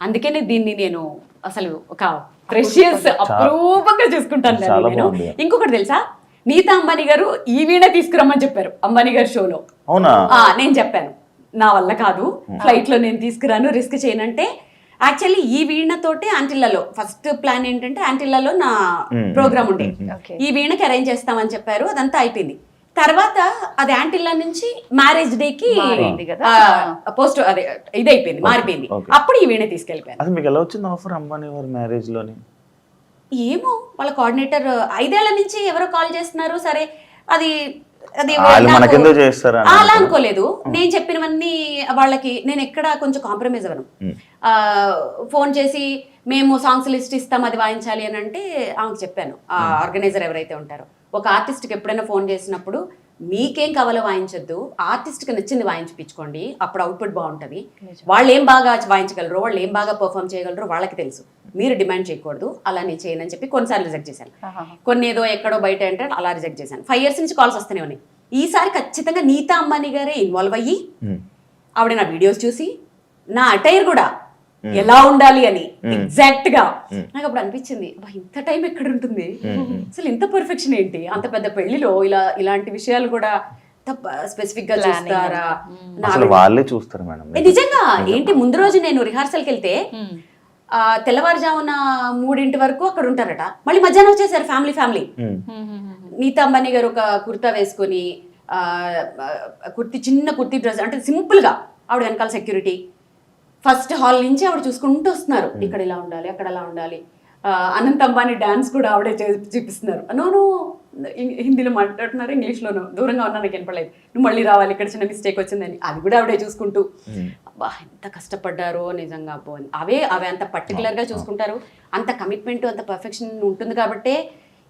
అందుకనే దీన్ని నేను అసలు ఒక ప్రెషియస్ అప్రూపంగా చూసుకుంటాను దాన్ని నేను. ఇంకొకటి తెలుసా, నీతా అంబానీ గారు ఈ వీణ తీసుకురమ్మని చెప్పారు అంబానీ గారి షోలో. అవునా? నేను చెప్పాను నా వల్ల కాదు, ఫ్లైట్ లో నేను తీసుకురాను, రిస్క్ చేయనంటే. యాక్చువల్లీ ఈ వీణతోటి ఆంటిల్లాలో ఫస్ట్ ప్లాన్ ఏంటంటే ఆంటిల్లాలో నా ప్రోగ్రామ్ ఉండే, ఈ వీణకి అరేంజ్ చేస్తామని చెప్పారు. అదంతా అయిపోయింది. తర్వాత అది యాంటిల్లా నుంచి మ్యారేజ్ డేకి పోస్ట్ అదే ఇది అయిపోయింది, మారిపోయింది. అప్పుడు ఈ వీణ తీసుకెళ్ళిపోయాను. అది మీకు ఎలా వచ్చింది ఆఫర్ అంబానీ వారి మ్యారేజ్ లోని? ఏమో వాళ్ళ కోఆర్డినేటర్ 5 ఏళ్ల నుంచి ఎవరో కాల్ చేస్తున్నారు. సరే అది అది మనకెందుకు చేస్తారా అలా అనుకోలేదు. నేను చెప్పినవన్నీ వాళ్ళకి నేను ఎక్కడ కొంచెం కాంప్రమైజ్ అవ్వను. ఫోన్ చేసి మేము సాంగ్స్ లిస్ట్ ఇస్తాం అది వాయించాలి అని అంటే ఆమెకు చెప్పాను. ఆ ఆర్గనైజర్ ఎవరైతే ఉంటారో, ఒక ఆర్టిస్ట్కి ఎప్పుడైనా ఫోన్ చేసినప్పుడు మీకేం కావాలో వాయించొద్దు, ఆర్టిస్ట్కి నచ్చింది వాయించిపించుకోండి, అప్పుడు అవుట్పుట్ బాగుంటుంది. వాళ్ళు ఏం బాగా వాయించగలరు, వాళ్ళు ఏం బాగా పర్ఫామ్ చేయగలరు వాళ్ళకి తెలుసు, మీరు డిమాండ్ చేయకూడదు. అలా నేను చేయనని చెప్పి కొన్నిసార్లు రిజెక్ట్ చేశాను. కొన్ని ఏదో ఎక్కడో బయట అంటే అలా రిజెక్ట్ చేశాను. 5 years నుంచి కాల్స్ వస్తూనే ఉన్నాయి. ఈసారి ఖచ్చితంగా నీతా అంబానీ గారే ఇన్వాల్వ్ అయ్యి ఆవిడ నా వీడియోస్ చూసి నా అటైర్ కూడా ఎలా ఉండాలి అని ఎగ్జాక్ట్ గా నాకు అప్పుడు అనిపించింది, ఇంత టైం ఎక్కడ ఉంటుంది, అసలు ఇంత పర్ఫెక్షన్ ఏంటి, అంత పెద్ద పెళ్లిలో ఇలాంటి విషయాలు కూడా స్పెసిఫిక్ గా చూస్తారా? వాళ్ళే చూస్తారు మేడం. నిజంగా ఏంటి, ముందు రోజు నేను రిహార్సల్కి వెళ్తే తెల్లవారుజామున 3 వరకు అక్కడ ఉంటారట, మళ్ళీ మధ్యాహ్నం వచ్చేసారు ఫ్యామిలీ. నీతా అంబానీ గారు ఒక కుర్తా వేసుకొని చిన్న కుర్తీ డ్రెస్ అంటే సింపుల్ గా, ఆవిడ వెనకాల సెక్యూరిటీ, ఫస్ట్ హాల్ నుంచి ఆవిడ చూసుకుంటూ వస్తున్నారు, ఇక్కడ ఇలా ఉండాలి అక్కడ అలా ఉండాలి. అనంత్ అంబానీ డాన్స్ కూడా ఆవిడే చూపిస్తున్నారు. నోను హిందీలో మాట్లాడుతున్నారు, ఇంగ్లీష్లోనూ దూరంగా ఉన్నా నాకు వినపడలేదు, నువ్వు మళ్ళీ రావాలి ఇక్కడ చిన్న మిస్టేక్ వచ్చిందని, అది కూడా ఆవిడే చూసుకుంటూ. అబ్బా ఎంత కష్టపడ్డారో నిజంగా. అవే అంత పర్టికులర్గా చూసుకుంటారు, అంత కమిట్మెంట్ అంత పర్ఫెక్షన్ ఉంటుంది కాబట్టే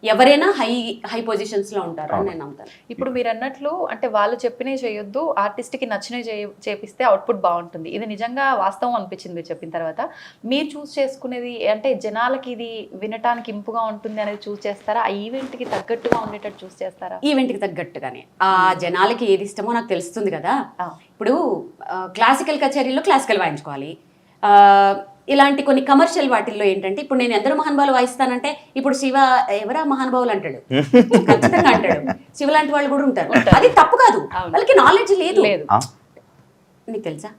ఎవరైనా హై పొజిషన్స్ లో ఉంటారు అని నేను నమ్ముతాను. ఇప్పుడు మీరు అన్నట్లు అంటే వాళ్ళు చెప్పినవి చేయొద్దు, ఆర్టిస్ట్కి నచ్చినవి చేపిస్తే అవుట్పుట్ బాగుంటుంది. ఇది నిజంగా వాస్తవం అనిపించింది మీరు చెప్పిన తర్వాత. మీరు చూస్ చేసుకునేది అంటే జనాలకి ఇది వినటానికి ఇంపుగా ఉంటుంది అనేది చూస్ చేస్తారా, ఆ ఈవెంట్కి తగ్గట్టుగా ఉండేటట్టు చూస్ చేస్తారా? ఈవెంట్కి తగ్గట్టుగానే. ఆ జనాలకి ఏది ఇష్టమో నాకు తెలుస్తుంది కదా. ఇప్పుడు క్లాసికల్ కచేరీలో క్లాసికల్ వాయించుకోవాలి, ఇలాంటి కొన్ని కమర్షియల్ వాటిల్లో ఏంటంటే ఇప్పుడు నేను ఎందరో మహానుభావులు వాయిస్తానంటే ఇప్పుడు శివ ఎవరా మహానుభావులు అంటాడు, ఖచ్చితంగా అంటాడు. శివ లాంటి వాళ్ళు కూడా ఉంటారు, అది తప్పు కాదు, వాళ్ళకి నాలెడ్జ్ లేదు. నీకు తెలుసా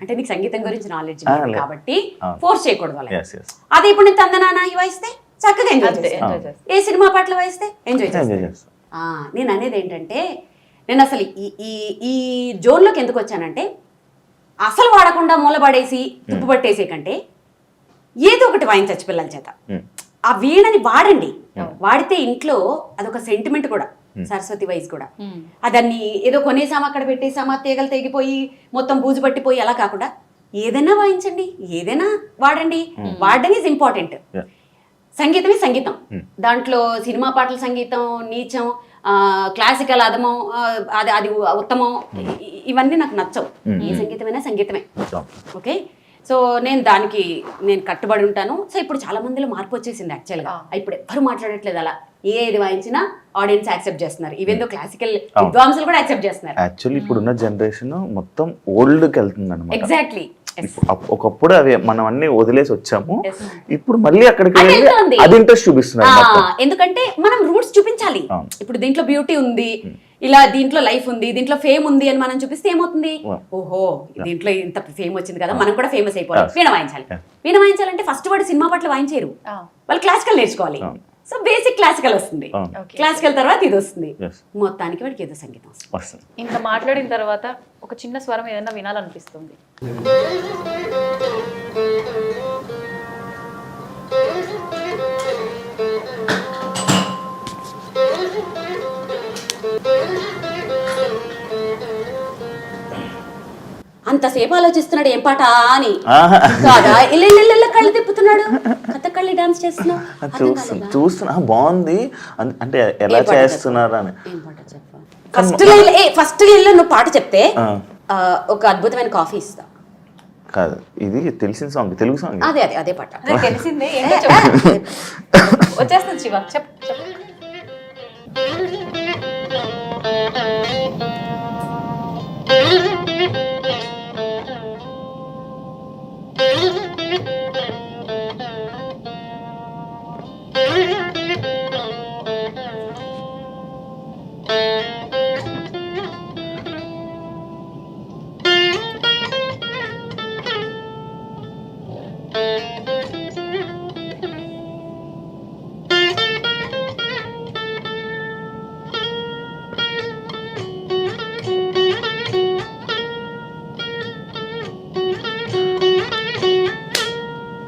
అంటే నీకు సంగీతం గురించి నాలెడ్జ్ కాబట్టి ఫోర్స్ చేయకూడదు వాళ్ళకి. అదే ఇప్పుడు నేను తందనానా వాయిస్తే చక్కగా ఎంజాయ్ చేస్తాను, ఏ సినిమా పాటలు వాయిస్తే ఎంజాయ్ చేస్తాను. నేను అనేది ఏంటంటే నేను అసలు ఈ జోన్లోకి ఎందుకు వచ్చానంటే అసలు వాడకుండా మూలపడేసి తుప్పు పట్టేసే కంటే ఏదో ఒకటి వాయించచ్చు పిల్లల చేత. ఆ వీణని వాడండి, వాడితే ఇంట్లో అదొక సెంటిమెంట్ కూడా, సరస్వతి వైజ్ కూడా. దాన్ని ఏదో కొనేసామా అక్కడ పెట్టేసామా తీగలు తెగిపోయి మొత్తం బూజు పట్టిపోయి అలా కాకుండా ఏదైనా వాయించండి, ఏదైనా వాడండి. వాడడం ఈజ్ ఇంపార్టెంట్. సంగీతమే సంగీతం, దాంట్లో సినిమా పాటల సంగీతం నీచం, క్లాసికల్ అదమం, అది ఉత్తమం, ఇవన్నీ నాకు నచ్చవు. ఏ సంగీతమైనా సంగీతమే. ఓకే, సో నేను కట్టుబడి ఉంటాను. సో ఇప్పుడు చాలా మందిలో మార్పు వచ్చేసింది యాక్చువల్గా. ఇప్పుడు ఎవ్వరు మాట్లాడట్లేదు అలా, ఏది వాయించినా ఆడియన్స్ యాక్సెప్ట్ చేస్తున్నారు. ఈవెన్ దో క్లాసికల్ విద్వాంసులు కూడా యాక్సెప్ట్ చేస్తున్నారు. యాక్చువల్లీ ఇప్పుడున్న జనరేషన్ మొత్తం ఓల్డ్కి వెళ్తుంది అన్నమాట. ఎగ్జాక్ట్లీ. ఒకప్పుడు అవి మనం అన్ని వదిలేసి వచ్చాము, Yes. ఇప్పుడు మళ్ళీ అక్కడికి అది వెళ్ళి వెళ్తోంది. అది ఇంట్రెస్ట్ చూపిస్తున్నారు మొత్తం. ఎందుకంటే మనం రూట్స్ చూపించాలి. అవును. ఇప్పుడు దీంట్లో బ్యూటీ ఉంది, ఇలా దీంట్లో లైఫ్ ఉంది, దీంట్లో ఫేమ్ ఉంది అని మనం చూపిస్తే ఏమవుతుంది, ఓహో దీంట్లో ఇంత ఫేమ్ వచ్చింది కదా, మనం కూడా ఫేమస్ అయిపోవాలి, వీణ వాయించాలి. వీణ వాయించాలంటే ఫస్ట్ వాడు సినిమా పట్ల వాయించారు, వాళ్ళు క్లాసికల్ నేర్చుకోవాలి. సో బేసిక్ క్లాసికల్ వస్తుంది, క్లాసికల్ తర్వాత ఇది వస్తుంది, Yes. మొత్తానికి వాడికి ఏదో సంగీతం వస్తుంది. వస్తుంది. ఇంత మాట్లాడిన తర్వాత ఒక చిన్న స్వరం ఏదైనా వినాలనిపిస్తుంది. అంతసేపు ఆలోచిస్తున్నాడు ఏం పాట అని ఆహా. కాదా, ఇల్ల కళ్ళు తిప్పుతున్నాడు, కథకళి డాన్స్ చేస్తున్నావు, చూస్తున్నా బాగుంది అంటే ఎలా చేస్తున్నారు అని. ఏం పాట చెప్పా, ఫస్ట్ లైన్లో నువ్వు పాట చెప్తే ఒక అద్భుతమైన కాఫీ ఇస్తా. కాదు, ఇది తెలిసిన సాంగ్, తెలుగు సాంగ్. అదే అదే అదే పాట. అదే తెలిసిందే, ఏంటో చెప్పు. వచ్చేస్తుంది శివ, చెప్పు చెప్పు.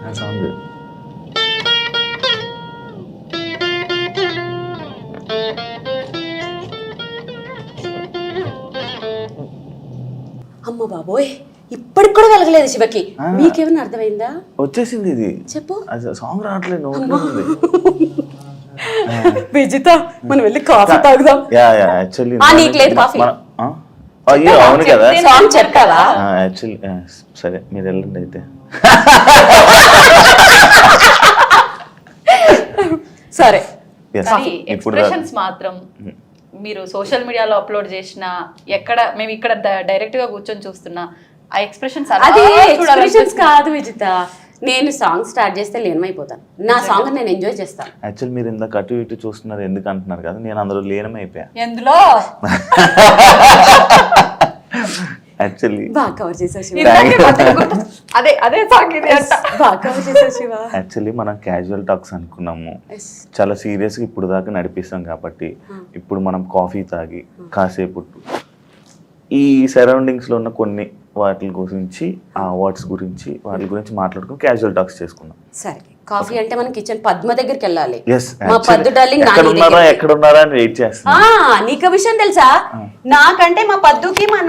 ఆ సాంగ్ అమ్మ బాబోయ్, ఇప్పటికి కూడా వెలగలేదు శివకి. మీకేమైనా అర్థమైందా? వచ్చేసింది ఇది, చెప్పు. సాంగ్ రావట్లేదు, నోట్లో ఉంది. విజిత, మనం వెళ్ళి కాఫీ తాగుదాం. యాక్చువల్లీ నీకు లేదు కాఫీ? అయ్యో అవును కదా, సాంగ్ చెప్పావా? యాక్చువల్లీ సరే మీరు వెళ్ళండి అయితే. సరే. కానీ ఎక్స్ప్రెషన్స్ మాత్రం మీరు సోషల్ మీడియాలో అప్లోడ్ చేసిన, ఎక్కడ మేము ఇక్కడ డైరెక్ట్ గా కూర్చొని చూస్తున్నా ఆ ఎక్స్ప్రెషన్స్ అది ఎక్స్ప్రెషన్స్ కాదు విజిత, నేను సాంగ్ స్టార్ట్ చేస్తే లీనమైపోతాను. నా సాంగ్ నేను ఎంజాయ్ చేస్తాను. యాక్చువల్ మీరు ఇందాక అటు ఇటు చూస్తున్నారు ఎందుకు అంటున్నారు కదా, నేను అందులో లీనమైపోయా. ఎందులో యాక్చువల్లీ బాగా కవర్ చేసావు శివ. అదే అదే సాంగ్ ఇది అంట. బాగా కవర్ చేసావు శివ. యాక్చువల్లీ మనం క్యాజువల్ టాక్స్ అనుకున్నాము, చాలా సీరియస్గా ఇప్పుడు దాకా నడిపిస్తాం కాబట్టి ఇప్పుడు మనం కాఫీ తాగి కాసేపు ఈ సరౌండింగ్స్లో ఉన్న కొన్ని వాటి గురించి, ఆ అవార్డ్స్ గురించి, వాటి గురించి మాట్లాడుకుని క్యాజువల్ టాక్స్ చేసుకున్నాం. సరే, కాఫీ అంటే మనం కిచెన్ పద్మ దగ్గరికి వెళ్ళాలి. Yes, మా పద్దు డార్లింగ్ ఎక్కడున్నారా అని వెయిట్ చేస్తున్నా. నీకు విషయం తెలుసా, నాకంటే మా పద్దుకి మా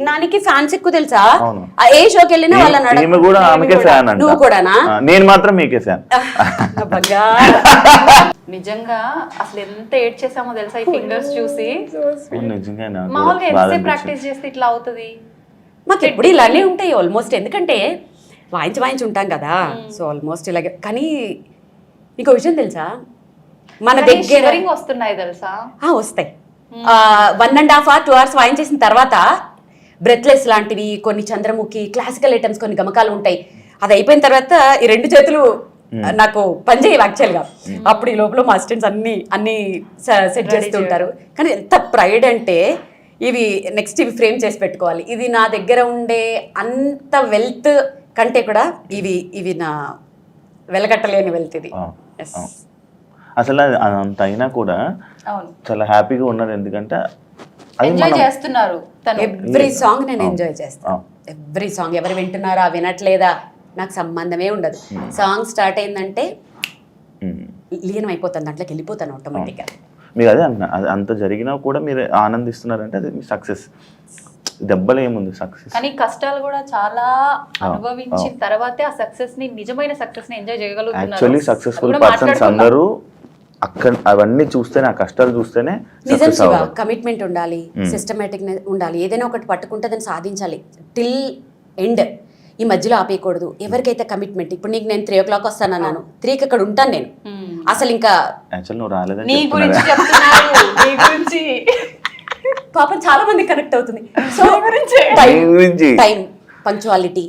నానికి ఫ్యాన్స్ ఎక్కువ తెలుసా. అవును. ఏ షోకి వెళ్ళినా వాళ్ళ ఈమె కూడా ఆమెకే ఫ్యాన్ అంట. నువ్వు కూడానా? నేను మాత్రం మీకే ఫ్యాన్. నిజంగా అసలు ఎంత ఏడ్ చేసామో తెలుసా ఈ ఫింగర్స్ చూసి. నిజంగా మామూలుగా ఎంతసేపు ప్రాక్టీస్ చేస్తే ఇట్లా అవుతుంది? మాకు ఎప్పుడు ఇలానే ఉంటాయి ఆల్మోస్ట్, ఎందుకంటే వాయించి ఉంటాం కదా. సో ఆల్మోస్ట్ ఇలాగే. కానీ నీకు విషయం తెలుసా, మన దగ్గర వస్తున్నాయి తెలుసా? వస్తాయి. 1.5 hours 2 hours వాయించేసిన తర్వాత బ్రెత్లెస్ లాంటివి, కొన్ని చంద్రముఖి, క్లాసికల్ ఐటమ్స్, కొన్ని గమకాలు ఉంటాయి. అది అయిపోయిన తర్వాత ఈ 2 చేతులు నాకు పనిచేయవు యాక్చువల్గా. అప్పుడు ఈ లోపల మా అసిస్టెంట్స్ అన్ని సెట్ చేస్తూ ఉంటారు. కానీ ఎంత ప్రైడ్ అంటే, ఇవి నెక్స్ట్ ఇవి ఫ్రేమ్ చేసి పెట్టుకోవాలి. ఇది నా దగ్గర ఉండే అంత వెల్త్ కంటే కూడా ఇవి నా వెలగట్టలేని వెల్త్. ఇది అసలు అంత అయినా కూడా చాలా హ్యాపీగా ఉన్నారు, ఎందుకంటే ఎంజాయ్ చేస్తున్నారు. ఎవ్రీ సాంగ్ నేను ఎంజాయ్ చేస్తాను. ఎవ్రీ సాంగ్ ఎవరు వింటున్నారా వినట్లేదా నాకు సంబంధమే ఉండదు. సాంగ్ స్టార్ట్ అయిందంటే లీనం అయిపోతాను, దాంట్లోకి వెళ్ళిపోతాను ఆటోమేటిక్గా. మీరు అదే అంత జరిగినా కూడా మీరు ఆనందిస్తున్నారంటే అది మీ సక్సెస్. దెబ్బలు ఏముంది సక్సెస్. కానీ కష్టాలు కూడా చాలా అనుభవించిన తర్వాతే ఆ సక్సెస్ ని, నిజమైన సక్సెస్ ని ఎంజాయ్ చేయగలుగుతున్నారు. యాక్చువల్లీ సక్సెస్ఫుల్ పర్సన్స్ అందరూ అక్కడ అవన్నీ చూస్తేనే, ఆ కష్టాలు చూస్తేనే నిజం శివ. కమిట్మెంట్ ఉండాలి, సిస్టమేటిక్ ఉండాలి. ఏదైనా ఒకటి పట్టుకుంటే దాన్ని సాధించాలి టిల్ ఎండ్. ఈ మధ్యలో ఆపేయకూడదు. ఎవరికైతే కమిట్మెంట్, ఇప్పుడు నీకు నేను 3 o'clock వస్తానన్నాను, 3కి అక్కడ ఉంటాను నేను. అసలు ఇంకా నువ్వు రాలేదని నీ గురించి చెప్తున్నాను, నీ గురించి పాపం చాలా మంది కనెక్ట్ అవుతుంది. సో టైం, పంక్చువాలిటీ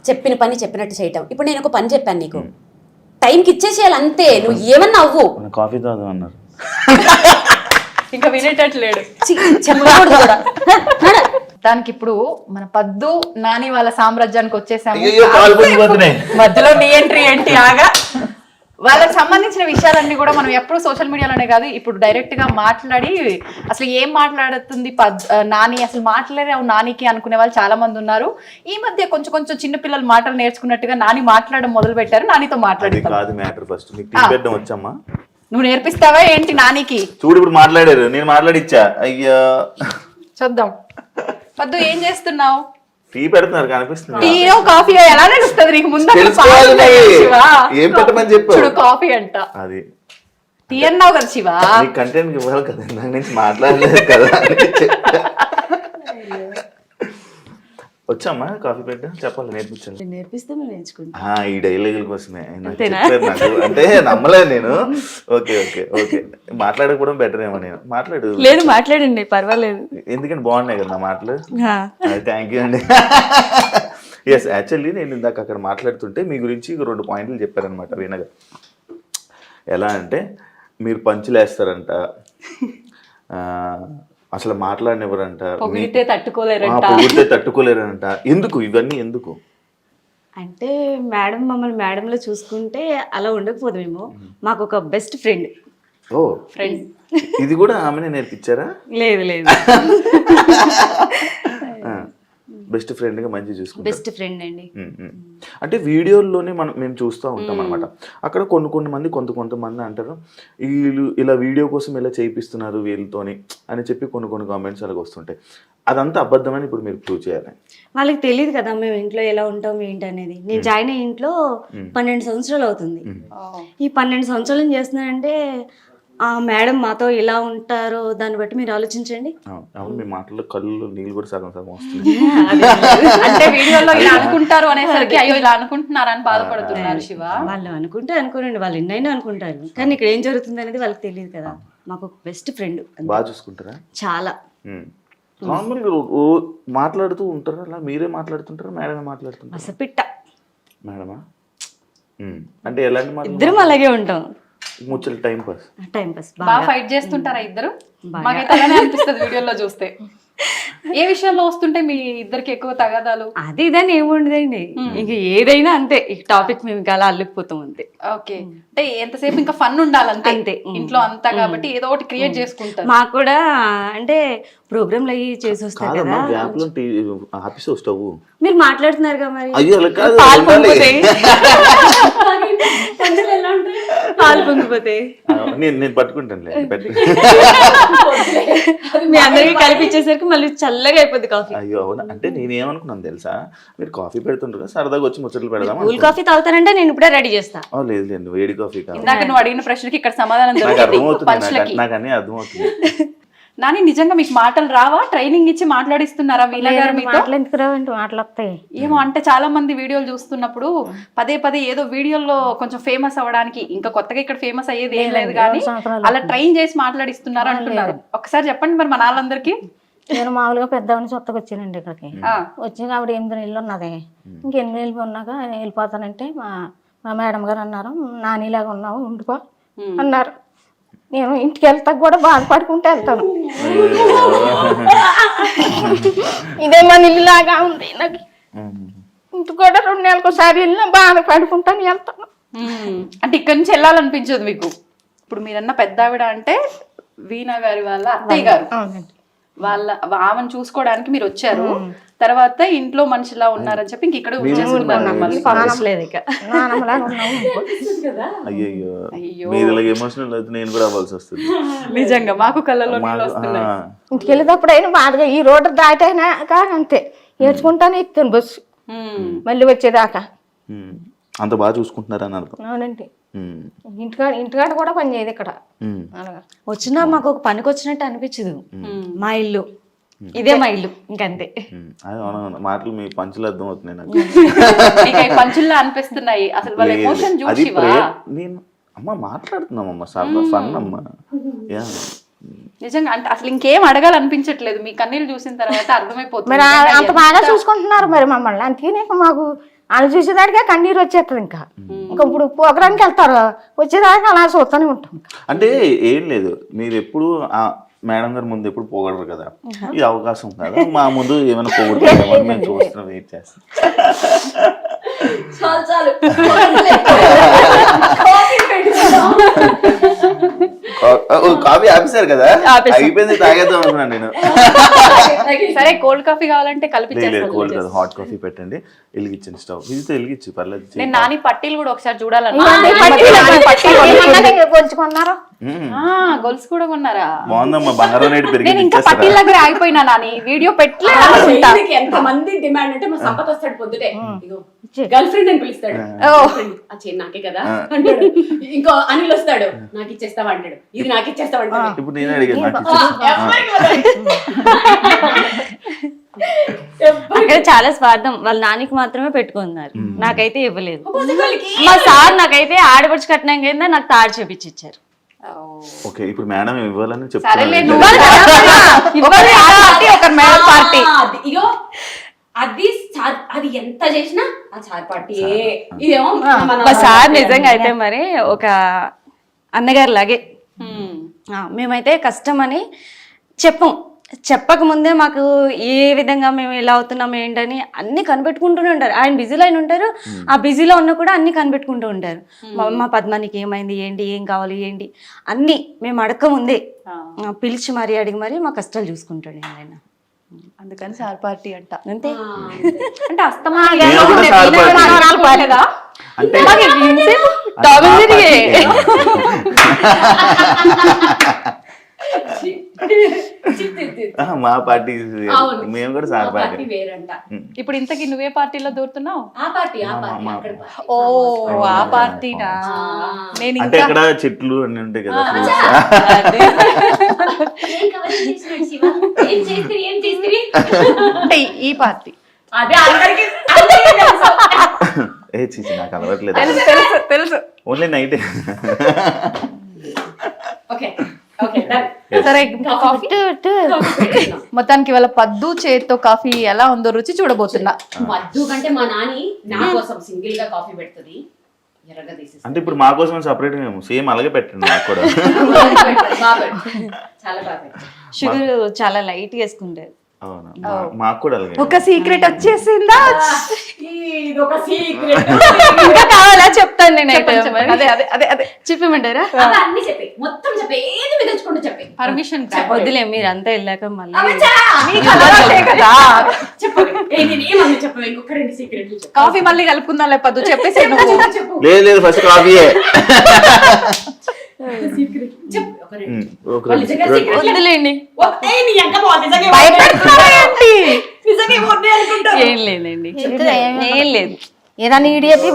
చెప్పిన పని చెప్పినట్టు చేయటం. ఇప్పుడు నేను ఒక పని చెప్పాను నీకు, టైంకి ఇచ్చేసేయాలి అంతే, నువ్వు ఏమన్నా అవ్వు. కాఫీ తాగుదాం అన్నారు. ఇంకా వినేటట్లేడు. చెప్పకూడదు కూడా. దానికి ఇప్పుడు మన పద్దు నాని వాళ్ళ సామ్రాజ్యానికి వచ్చేసాము. అయ్యయ్యో, కాలు పొంగిపోతున్నాయి. మధ్యలో నీ ఎంట్రీ ఏంటి ఆగా. వాళ్ళకి సంబంధించిన విషయాలన్నీ కూడా మనం ఎప్పుడు సోషల్ మీడియాలోనే కాదు, ఇప్పుడు డైరెక్ట్ గా మాట్లాడి అసలు ఏం మాట్లాడుతుంది నాని, అసలు మాట్లాడావు నానికి అనుకునే వాళ్ళు చాలా మంది ఉన్నారు. ఈ మధ్య కొంచెం కొంచెం చిన్న పిల్లలు మాటలు నేర్చుకున్నట్టుగా నాని మాట్లాడడం మొదలు పెట్టారు. నానితో మాట్లాడి కాదు మ్యాటర్, ఫస్ట్ మీకు టీ పెట్టడం వచ్చమ్మా? నువ్వు నేర్పిస్తావా ఏంటి నానికి? చూడు ఇప్పుడు మాట్లాడారు, నేను మాట్లాడిచ్చా. అయ్యా చూద్దాం. పద్దు ఏం చేస్తున్నావు? టీ పెడుతున్నారు కనిపిస్తుంది. టీయో కాఫీయో ఎలా నడుస్తుంది నీకు? ముందు ఏం పెట్టమని చెప్పు. చూడు కాఫీ అంట, అది టీ అన్నావు కదా శివ. కంటెంట్ ఇవ్వాలి కదా, దాని నుంచి మాట్లాడలేదు కదా. వచ్చామ్మా కాఫీ పెట్ట చెప్పాలి, నేర్పించాలి. నేర్పిస్తే నేర్చుకుంటా. ఈ డైలాగుల కోసమే చెప్పారు నాకు, అంటే నమ్మలేదు నేను. ఓకే ఓకే ఓకే, మాట్లాడకపోవడం బెటర్ ఏమో. నేను మాట్లాడు. లేదు మాట్లాడండి, పర్వాలేదు. ఎందుకంటే బాగున్నాయి కదా నా మాటలు. థ్యాంక్ యూ అండి. ఎస్, యాక్చువల్లీ నేను ఇందాక అక్కడ మాట్లాడుతుంటే మీ గురించి 2 పాయింట్లు చెప్పారనమాట వీణగా. ఎలా అంటే మీరు పంచులు వేస్తారంట, అసలు మాట్లాడినవరంట, పొగిడితే తట్టుకోలేరంట. ఎందుకు ఇవన్నీ ఎందుకు? అంటే మేడం మమ్మల్ని మేడంలో చూసుకుంటే అలా ఉండకపోదు. మేము మాకు ఒక బెస్ట్ ఫ్రెండ్. ఓ ఫ్రెండ్, ఇది కూడా ఆమెనే నేర్పించారా? లేదు లేదు, బెస్ట్ ఫ్రెండ్ గా మంచి చూసుకుంటారు. బెస్ట్ ఫ్రెండ్ అండి. అంటే వీడియోల్లోనే మేము చూస్తూ ఉంటాం అనమాట. అక్కడ కొంతమంది కొంతమంది అంటారు వీళ్ళు ఇలా వీడియో కోసం ఇలా చేయిస్తున్నారు వీళ్ళతోని అని చెప్పి కొన్ని కామెంట్స్ అలాగ వస్తుంటాయి. అదంతా అబద్ధమని ఇప్పుడు మీరు ప్రూవ్ చేయాలి. వాళ్ళకి తెలియదు కదా మేము ఇంట్లో ఎలా ఉంటాం ఏంటి అనేది. నేను జాయిన్ అయ్యే ఇంట్లో 12 సంవత్సరాలు అవుతుంది. ఈ 12 సంవత్సరాలు చేస్తున్నానంటే ఆ మేడం మాతో ఇలా ఉంటారో దాన్ని బట్టి మీరు ఆలోచించండి. అవును, మీ మాటల్లో కళ్ళు నీళ్ళు కూడా సగం వస్తుంది. అంటే వీడియోలో ఇలా అనుకుంటారు అనేసరికి అయ్యో ఇలా అనుకుంటున్నారు అని బాధపడుతున్నారు శివ. వాళ్ళు అనుకుంటే అనుకోనండి, వాళ్ళు ఎన్నైనా అనుకుంటారు, కానీ ఇక్కడ ఏం జరుగుతుంది అనేది వాళ్ళకి తెలియదు కదా. మాకు ఒక బెస్ట్ ఫ్రెండ్. బాగా చూసుకుంటారా? చాలా. నార్మల్గా మాట్లాడుతూ ఉంటారా? అలా మీరే మాట్లాడుతుంటారా, మేడమే మాట్లాడుతుంటారా? అసపిట్ట మేడమా? అంటే ఎలాంటి మాట? ఇద్దరం అలాగే ఉంటాం. ముచ్చలు టైం పాస్. బాగా ఫైట్ చేస్తుంటారా ఇద్దరు? మాకైతే అలానే అనిపిస్తుంది వీడియోలో చూస్తే. ఏ విషయంలో వస్తుంటే మీ ఇద్దరికి ఎక్కువ తగాదాలు? అది ఇదని ఏముండదండి, ఇంక ఏదైనా అంతే. ఈ టాపిక్ మేము ఇంకా అలా అల్లుకుపోతాం అంతే. ఓకే, అంటే ఎంతసేపు ఇంకా ఫన్ ఉండాలంతే అంతే ఇంట్లో అంతా, కాబట్టి ఏదో ఒకటి క్రియేట్ చేసుకుంటారు. మాకు కూడా అంటే ప్రోగ్రాంలు అవి చేసి వస్తాయి కదా. ఆఫీస్ వస్తావు మీరు మాట్లాడుతున్నారుగా మరి. పాలు పొంగిపోతాయి. పాలు పొంగిపోతాయి. నేను పట్టుకుంటాను. మీ అందరికి కలిపిచ్చేసరికి మళ్ళీ చల్లగా అయిపోద్ది కాఫీ. అయ్యో అవునా? అంటే నేనేమనుకున్నాను తెలుసా, మీరు కాఫీ పెడుతుంటారు సరదాగా వచ్చి ముచ్చట్లు పెడదాం. కూల్ కాఫీ తాగుతారంటే నేను ఇప్పుడే రెడీ చేస్తా. లేదు లేదు, వేడి కాఫీ కాదు. ఇందాక నువ్వు అడిగిన ప్రశ్నకి ఇక్కడ సమాధానం అర్థమవుతుంది, నాకు అన్నీ అర్థమవుతుంది. నాని నిజంగా మీకు మాటలు రావా? ట్రైనింగ్ ఇచ్చి మాట్లాడిస్తున్నారా వీళ్ళ గారు మీతో? మాట్లాడతాయి ఏమో, అంటే చాలా మంది వీడియోలు చూస్తున్నప్పుడు పదే ఏదో వీడియోలో కొంచెం ఫేమస్ అవ్వడానికి, ఇంకా కొత్తగా ఇక్కడ ఫేమస్ అయ్యేది ఏం లేదు కానీ అలా ట్రైన్ చేసి మాట్లాడిస్తున్నారు అంటున్నారు. ఒకసారి చెప్పండి మరి మన వాళ్ళందరికీ. నేను మామూలుగా పెద్దవాడిని కొత్తగా వచ్చానండి ఇక్కడికి. వచ్చి ఆవిడ 8 నెలలు ఉన్నది. ఇంక 8 నెలలు ఉన్నాక వెళ్ళిపోతానంటే మా మేడం గారు అన్నారు, నానిలాగా ఉన్నావు ఉండిపో అన్నారు. నేను ఇంటికి వెళ్తా కూడా బాధపడుకుంటూ వెళ్తాను. ఇదే మన ఇల్లులాగా ఉంది నాకు. ఇంటికి కూడా 2 నెలలకు ఒకసారి వెళ్ళినా బాధపడుకుంటాను వెళ్తాను. అంటే ఇక్కడి నుంచి వెళ్ళాలనిపించదు మీకు? ఇప్పుడు మీరన్న పెద్ద ఆవిడ అంటే వీణా గారి వాళ్ళ అత్తయ్య గారు, ఆమెను చూసుకోవడానికి మీరు వచ్చారు. తర్వాత ఇంట్లో మనిషిలా ఉన్నారని చెప్పి ఇంక ఇక్కడ నిజంగా మాకు కళ్ళలో ఇంటికి వెళ్ళేటప్పుడు అయినా బాధగా ఈ రోడ్డు దాటైనా కానీ అంతే ఏడ్చుకుంటానే ఎత్తాను బస్సు మళ్ళీ వచ్చేదాకా. అంత బాగా చూసుకుంటున్నారు అని అర్థం. అవునండి, ఇంటికాడ కూడా పని చేయదు ఇక్కడ. వచ్చినా మాకు ఒక పనికి వచ్చినట్టు అనిపించదు. మా ఇల్లు ఇదే మా ఇల్లు, ఇంకంతే. మాటలు మీ పంచులు అర్థం అవుతున్నాయి నాకు. పంచుల్లో అనిపిస్తున్నాయి అసలు వాళ్ళ ఎమోషన్ చూసి. నేను అమ్మ మాట్లాడుతున్నామమ్మా, ఫన్ అమ్మా. నిజంగా అంటే అసలు ఇంకేం అడగాలనిపించట్లేదు. మీ కన్నీళ్ళు చూసిన తర్వాత అర్థమైపోతుంది మరి అంత బాగా చూసుకుంటున్నారు మరి మమ్మల్ని. అందుకనే మాకు వాళ్ళు చూసేదానికే కన్నీరు వచ్చేస్తుంది ఇంకా ఇప్పుడు ప్రోగ్రామ్కి వెళ్తారు వచ్చేదానికి అలా చూస్తూనే ఉంటాం. అంటే ఏం లేదు, మీరు ఎప్పుడు మేడం గారి ముందు ఎప్పుడు పోగలరు కదా, ఈ అవకాశం కదా మా ముందు ఏమైనా పోగొట్టుకుంటామో మేము చూస్తున్నాం, వెయిట్ చేస్తాం. చాలు కాఫీ ఆపేశారు కదా, అయిపోయింది తాగేద్దాం అనుకున్నాను నేను. సరే కోల్డ్ కాఫీ కావాలంటే కలిపి లేదు కోల్డ్ కాదు, హాట్ కాఫీ పెట్టండి, వెలిగించండి స్టవ్, ఇది వెలిగించి పర్లేదు. నేను నాని పట్టీలు కూడా ఒకసారి చూడాలను. కొలుచుకున్నారు గొలుసు కూడా కొన్నారా? బాగుందమ్మా, బంగారం రేటు పెరిగి. నేను ఇంకా పట్టీల దగ్గర ఆగిపోయినా నాని, వీడియో పెట్టలేదు. ఎంత మంది డిమాండ్ అంటే మా సంపత్ వస్తాడు పొద్దుటే, ఇగో గర్ల్ ఫ్రెండ్ అని పిలుస్తాడు, ఆ చైన్ నాకే కదా అంటాడు. ఇంకో అనిల్ వస్తాడు, నాకు ఇచ్చేస్తావా అంటాడు, ఇది నాకు ఇచ్చేస్తావా అంటాడు. ఇప్పుడు నేను అడిగాను నాకు అక్కడ చాలా స్వార్థం, వాళ్ళ నానికి మాత్రమే పెట్టుకున్నారు, నాకైతే ఇవ్వలేదు. మా సార్ నాకైతే ఆడపడుచు కట్నం కింద నాకు తాడు చేపించి ఇచ్చారు. ఓకే, ఇప్పుడు మేడం ఇవ్వాలని సరేలే, చెప్తాను. నువ్వు పార్టీ ఇగో అది అది ఎంత చేసినా ఆ చార్ పార్టీ ఇదేమో మా సార్ నిజంగా అయితే మరి ఒక అన్నగారు లాగే. మేమైతే కష్టం అని చెప్పక ముందే మాకు ఏ విధంగా మేము ఎలా అవుతున్నాం ఏంటని అన్ని కనిపెట్టుకుంటూనే ఉంటారు. ఆయన బిజీలో ఆయన ఉంటారు, ఆ బిజీలో ఉన్న కూడా అన్ని కనిపెట్టుకుంటూ ఉంటారు. మా పద్మానికి ఏమైంది, ఏంటి, ఏం కావాలి, ఏంటి అన్ని మేము అడక్క ముందే పిలిచి మరీ అడిగి మరీ మా కష్టాలు చూసుకుంటాడు ఆయన. అందుకని సార్ పార్టీ అంట. అంతే అంటే అస్తమా మా పార్టీ మేము కూడా సార్ పార్టీ. ఇప్పుడు ఇంతకీ నువ్వే పార్టీలో దూరుతున్నావు? ఓ ఆ పార్టీనా? నేను అంటే ఇక్కడ చెట్లు అన్ని ఉంటాయి కదా, అంటే ఈ పార్టీ ఏ చీచి నాకు అలవట్లేదు, తెలుసు. Only night. సరే మొత్తానికి వాళ్ళ పద్దు చేతితో కాఫీ ఎలా ఉందో రుచి చూడబోతున్నా. మద్దు కంటే మా నాని నా కోసం సింగిల్ గా కాఫీ పెడుతుంది. అంటే ఇప్పుడు మా కోసం సపరేట్ సేమ్ అలాగే పెట్టండి నాకు కూడా. చాలా బాగా షుగర్ చాలా లైట్ వేసుకుంటారు. అవునా, మాకు కూడా అలాగే. ఒక సీక్రెట్ వచ్చేసిందా? ఇంకా కావాలా చెప్తాను నేనైతే. అదే చెప్పమంటారా? అన్ని చెప్పి మొత్తం చెప్పి ఏది విదర్చుకుంటూ చెప్పి పర్మిషన్ వద్దులే, మీరు అంతా వెళ్ళాక మళ్ళీ కాఫీ మళ్ళీ కలుపుకుందాం లేపద్దు చెప్పేసి లేదు లేదు ఫస్ట్ కాఫీయే. వద్దులేండి, ఏం లేదండి, ఏం లేదు. ఏదైనా ఈడియపి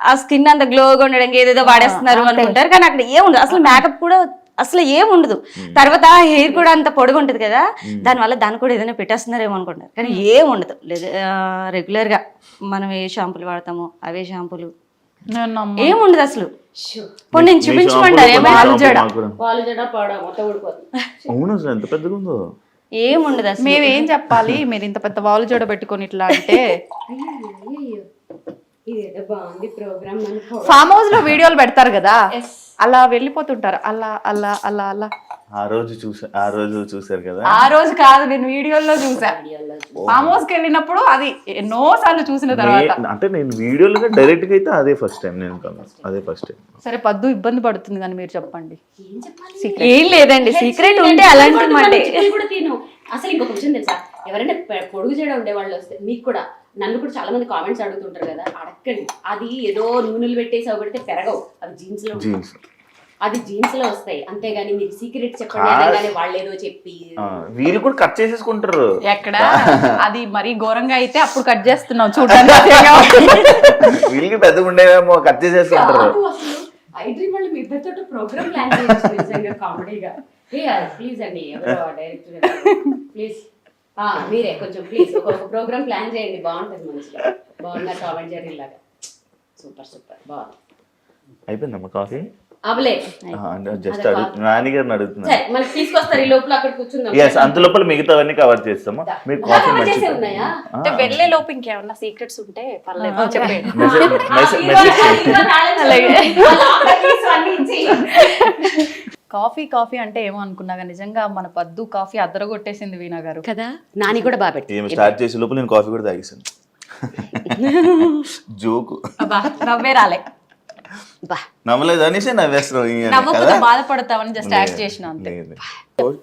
ఆ స్కిన్ అంత గ్లోగా ఉండడానికి ఏదేదో వాడేస్తున్నారు అనుకుంటారు, కానీ అక్కడ ఏముండదు అసలు. మేకప్ కూడా అసలు ఏం ఉండదు. తర్వాత హెయిర్ కూడా అంత పొడుగు ఉంటది కదా, దానివల్ల దాన్ని కూడా ఏదైనా పెట్టేస్తున్నారేమో అనుకుంటారు, కానీ ఏం ఉండదు. రెగ్యులర్ గా మనం ఏ షాంపూలు వాడతామో అవే షాంపూలు, ఏముండదు అసలు. పోనీ నేను చూపించమంటారు అవును అసలు ఎంత పెద్దగా ఉందో, ఏముండదు అసలు. మేమేం చెప్పాలి, మీరు ఇంత పెద్ద వాలు జోడ పెట్టుకొని ఇట్లా అంటే. ఫామ్ హౌస్ లో వీడియోలు పెడతారు కదా, అలా వెళ్ళిపోతుంటారు, అలా అలా అలా అలా. ఆ రోజు చూసారు కదా. ఆ రోజు కాదు, నేను వీడియోలో చూసా. ఫామ్ హౌస్ కి వెళ్ళినప్పుడు అది ఎన్నో సార్లు చూసిన తర్వాత. అంటే నేను వీడియోలో డైరెక్ట్ గా అయితే అదే ఫస్ట్ టైం నేను అదే ఫస్ట్ టైం. సరే పద్దు ఇబ్బంది పడుతుంది కానీ మీరు చెప్పండి. ఏం లేదండి, సీక్రెట్ ఉంటే అలాంటి మాట. అసలు ఇంకొక విషయం తెలుసా, ఎవరైనా పొడుగు చేయడం ఉండే వాళ్ళు వస్తే మీకు కూడా, నన్ను కూడా చాలా మంది కామెంట్స్ అడుగుతుంటారు కదా, అడగండి. అది ఏదో నూనెలు పెట్టేసి పెడితే పెరగవు, అవి జీన్స్ లో, అది జీన్స్ లో వస్తాయి. అంతేగాని మీరు సీక్రెట్ చెప్పండి అనగానే వాళ్ళు ఏదో చెప్పి వీళ్ళు కూడా కట్ చేసేసుకుంటారు. ఎక్కడ అది మరీ ఘోరంగా అయితే అప్పుడు కట్ చేస్తున్నాం చూడండి. వీళ్ళకి పెద్దగా ఉండేవేమో కట్ చేసేసుకుంటారు. ఐ డ్రీమ్ వాళ్ళు మీ ఇద్దరితో ప్రోగ్రామ్ ప్లాన్ చేయొచ్చు నిజంగా కామెడీగా. ప్లీజ్ అండి, ఎవరో డైరెక్టర్ ప్లీజ్ మీరే కొంచెం ప్లీజ్ ఒక ప్రోగ్రామ్ ప్లాన్ చేయండి, బాగుంటుంది మంచిగా. బాగున్నా టామ్ అండ్ జెర్రీ లాగా. సూపర్ సూపర్, బాగుంది. అయిపోయిందమ్మా కాఫీ? అవలే అంటే జస్ట్ నాని గారిని అడుగుతున్నాను. సరే మనకి తీసుకొస్తారు ఈ లోపల అక్కడ కూర్చుందాం. ఎస్, అంత లోపల మిగతావన్నీ కవర్ చేస్తాము. మీరు కాఫీ cover మంచి చేసే ఉన్నాయా? అంటే వెళ్ళే లోపు ఇంకేమన్నా సీక్రెట్స్ ఉంటే పర్లేదు చెప్పండి. కాఫీ అంటే ఏమో అనుకున్నాగా, నిజంగా మన పద్దు కాఫీ అద్దరగొట్టేసింది వీణా గారు కదా. నాని కూడా బాగా పెట్టి ఏమి స్టార్ట్ చేసే లోపల నేను కాఫీ కూడా తాగేసాను. జోకు అబ్బా నవ్వే రాలే, బా నమ్మలేదు అనేసి నవ్వేస్తున్నావు ఇక నవ్వకపోతే కదా. బాధపడతామని జస్ట్ యాక్ట్ చేసిన అంతే.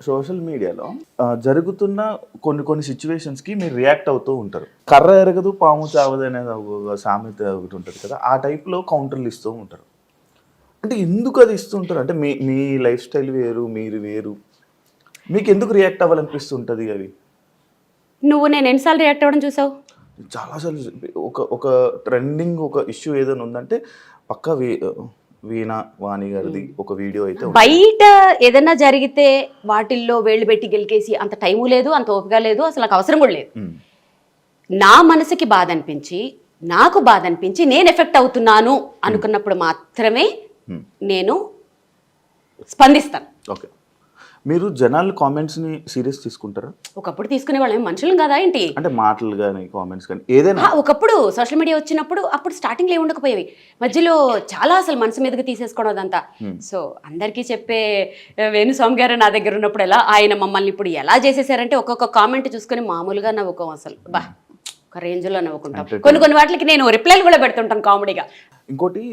సోషల్ మీడియాలో జరుగుతున్న కొన్ని సిచ్యువేషన్స్ కి మీరు రియాక్ట్ అవుతూ ఉంటారు. కర్ర ఎరగదు పాము చావదు అనేది ఒక సామెత ఒకటి ఉంటుంది కదా, ఆ టైప్ లో కౌంటర్లు ఇస్తూ ఉంటారు. అంటే ఎందుకు అది ఇస్తుంటారు? అంటే మీ లైఫ్ స్టైల్ వేరు, మీరు వేరు, మీకు ఎందుకు రియాక్ట్ అవ్వాలనిపిస్తుంటది అవి? నువ్వు నేను ఎన్నిసార్లు రియాక్ట్ అవ్వడం చూసావు? చాలాసార్లు ఒక ట్రెండింగ్ ఒక ఇష్యూ ఏదైనా ఉందంటే పక్కా వీణా వాణి గారిది ఒక వీడియో అయితే ఉంటుంది. బయట ఏదైనా జరిగితే వాటిల్లో వేళ్ళు పెట్టి గెలికేసి అంత టైము లేదు, అంత ఓపిక లేదు, అసలు నాకు అవసరం కూడా లేదు. ఉమ్, నా మనసుకి బాధ అనిపించి, నాకు బాధ అనిపించి, నేను ఎఫెక్ట్ అవుతున్నాను అనుకున్నప్పుడు మాత్రమే నేను స్పందిస్తాను. ఓకే. మీరు జనాలు కామెంట్స్ని సీరియస్ తీసుకుంటారా? ఒకప్పుడు తీసుకునే వాళ్ళం మనుషులం కదా ఏంటి. అంటే మాటలు కానీ కామెంట్స్ కానీ ఏదైనా? ఒకప్పుడు సోషల్ మీడియా వచ్చినప్పుడు అప్పుడు స్టార్టింగ్లో ఏమి ఉండకపోయేవి, మధ్యలో చాలా అసలు మనసు మీదకి తీసేసుకోవడం అదంతా. సో అందరికీ చెప్పే వేణుస్వామి గారు నా దగ్గర ఉన్నప్పుడు ఎలా ఆయన మమ్మల్ని ఇప్పుడు ఎలా చేసేసారంటే ఒక్కొక్క కామెంట్ చూసుకొని మామూలుగా నవ్వుకోం, అసలు బా ఒక రేంజ్లో నవ్వుకుంటాం. కొన్ని వాటికి నేను రిప్లైలు కూడా పెడుతుంటాను కామెడీగా. ఇంకోటి